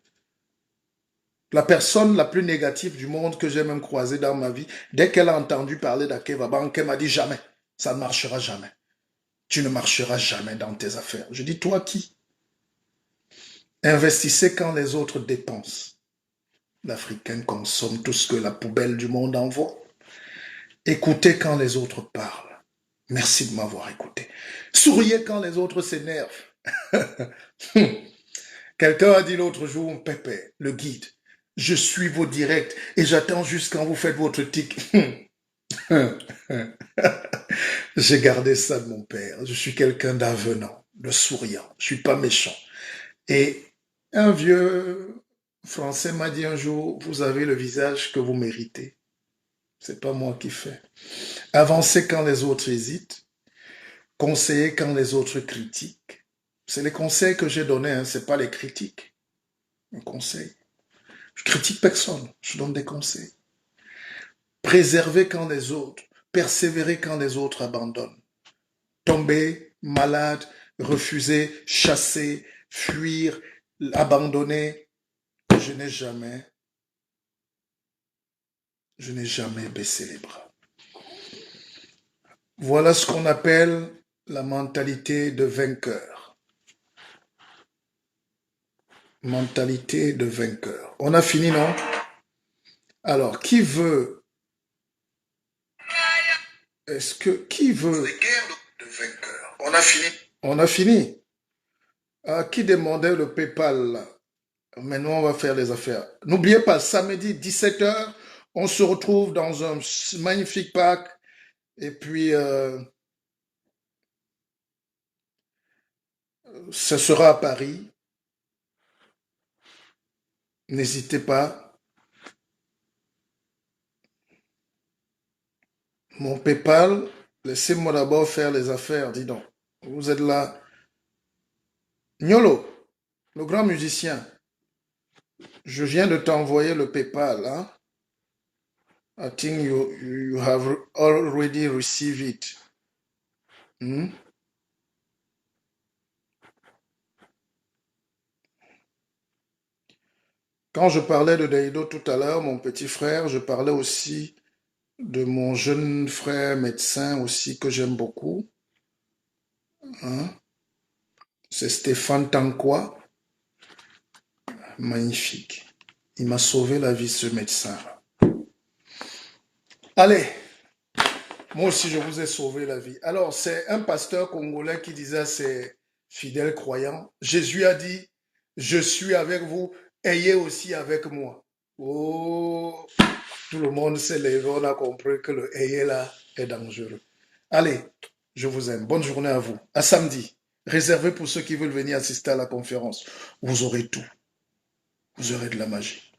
La personne la plus négative du monde que j'ai même croisée dans ma vie, dès qu'elle a entendu parler d'Akeva Bank, elle m'a dit jamais, ça ne marchera jamais. Tu ne marcheras jamais dans tes affaires. Je dis, toi qui? Investissez quand les autres dépensent. L'Africain consomme tout ce que la poubelle du monde envoie. Écoutez quand les autres parlent. Merci de m'avoir écouté. Souriez quand les autres s'énervent. Quelqu'un a dit l'autre jour, Pépé, le guide, je suis vos directs et j'attends juste quand vous faites votre tic. J'ai gardé ça de mon père. Je suis quelqu'un d'avenant, de souriant. Je suis pas méchant. Et un vieux Français m'a dit un jour, vous avez le visage que vous méritez. C'est pas moi qui fais. Avancez quand les autres hésitent. Conseillez quand les autres critiquent. C'est les conseils que j'ai donnés, hein, c'est pas les critiques. Un conseil. Je critique personne, je donne des conseils. Préservez quand les autres, persévérez quand les autres abandonnent. Tomber, malade, refuser, chasser, fuir, abandonner. Je n'ai jamais baissé les bras. Voilà ce qu'on appelle la mentalité de vainqueur. Mentalité de vainqueur. On a fini, non? Alors, qui veut... Qui veut... de vainqueur. On a fini. On a fini. Qui demandait le PayPal là? Maintenant, on va faire les affaires. N'oubliez pas, samedi 17h, on se retrouve dans un magnifique parc. Et puis, ce sera à Paris. N'hésitez pas. Mon PayPal, Laissez-moi d'abord faire les affaires, dis donc. Vous êtes là. Gnolo, le grand musicien, je viens de t'envoyer le PayPal, hein? I think you have already received it. Hmm? Quand je parlais de Daido tout à l'heure, mon petit frère, je parlais aussi de mon jeune frère médecin aussi que j'aime beaucoup, hein? C'est Stéphane Tanquois. Magnifique. Il m'a sauvé la vie, ce médecin-là. Allez, moi aussi, je vous ai sauvé la vie. Alors, c'est un pasteur congolais qui disait à ses fidèles croyants, Jésus a dit, je suis avec vous, ayez aussi avec moi. Oh, tout le monde s'est levé, on a compris que le ayez là est dangereux. Allez, je vous aime. Bonne journée à vous. À samedi. Réservé pour ceux qui veulent venir assister à la conférence. Vous aurez tout. Vous aurez de la magie.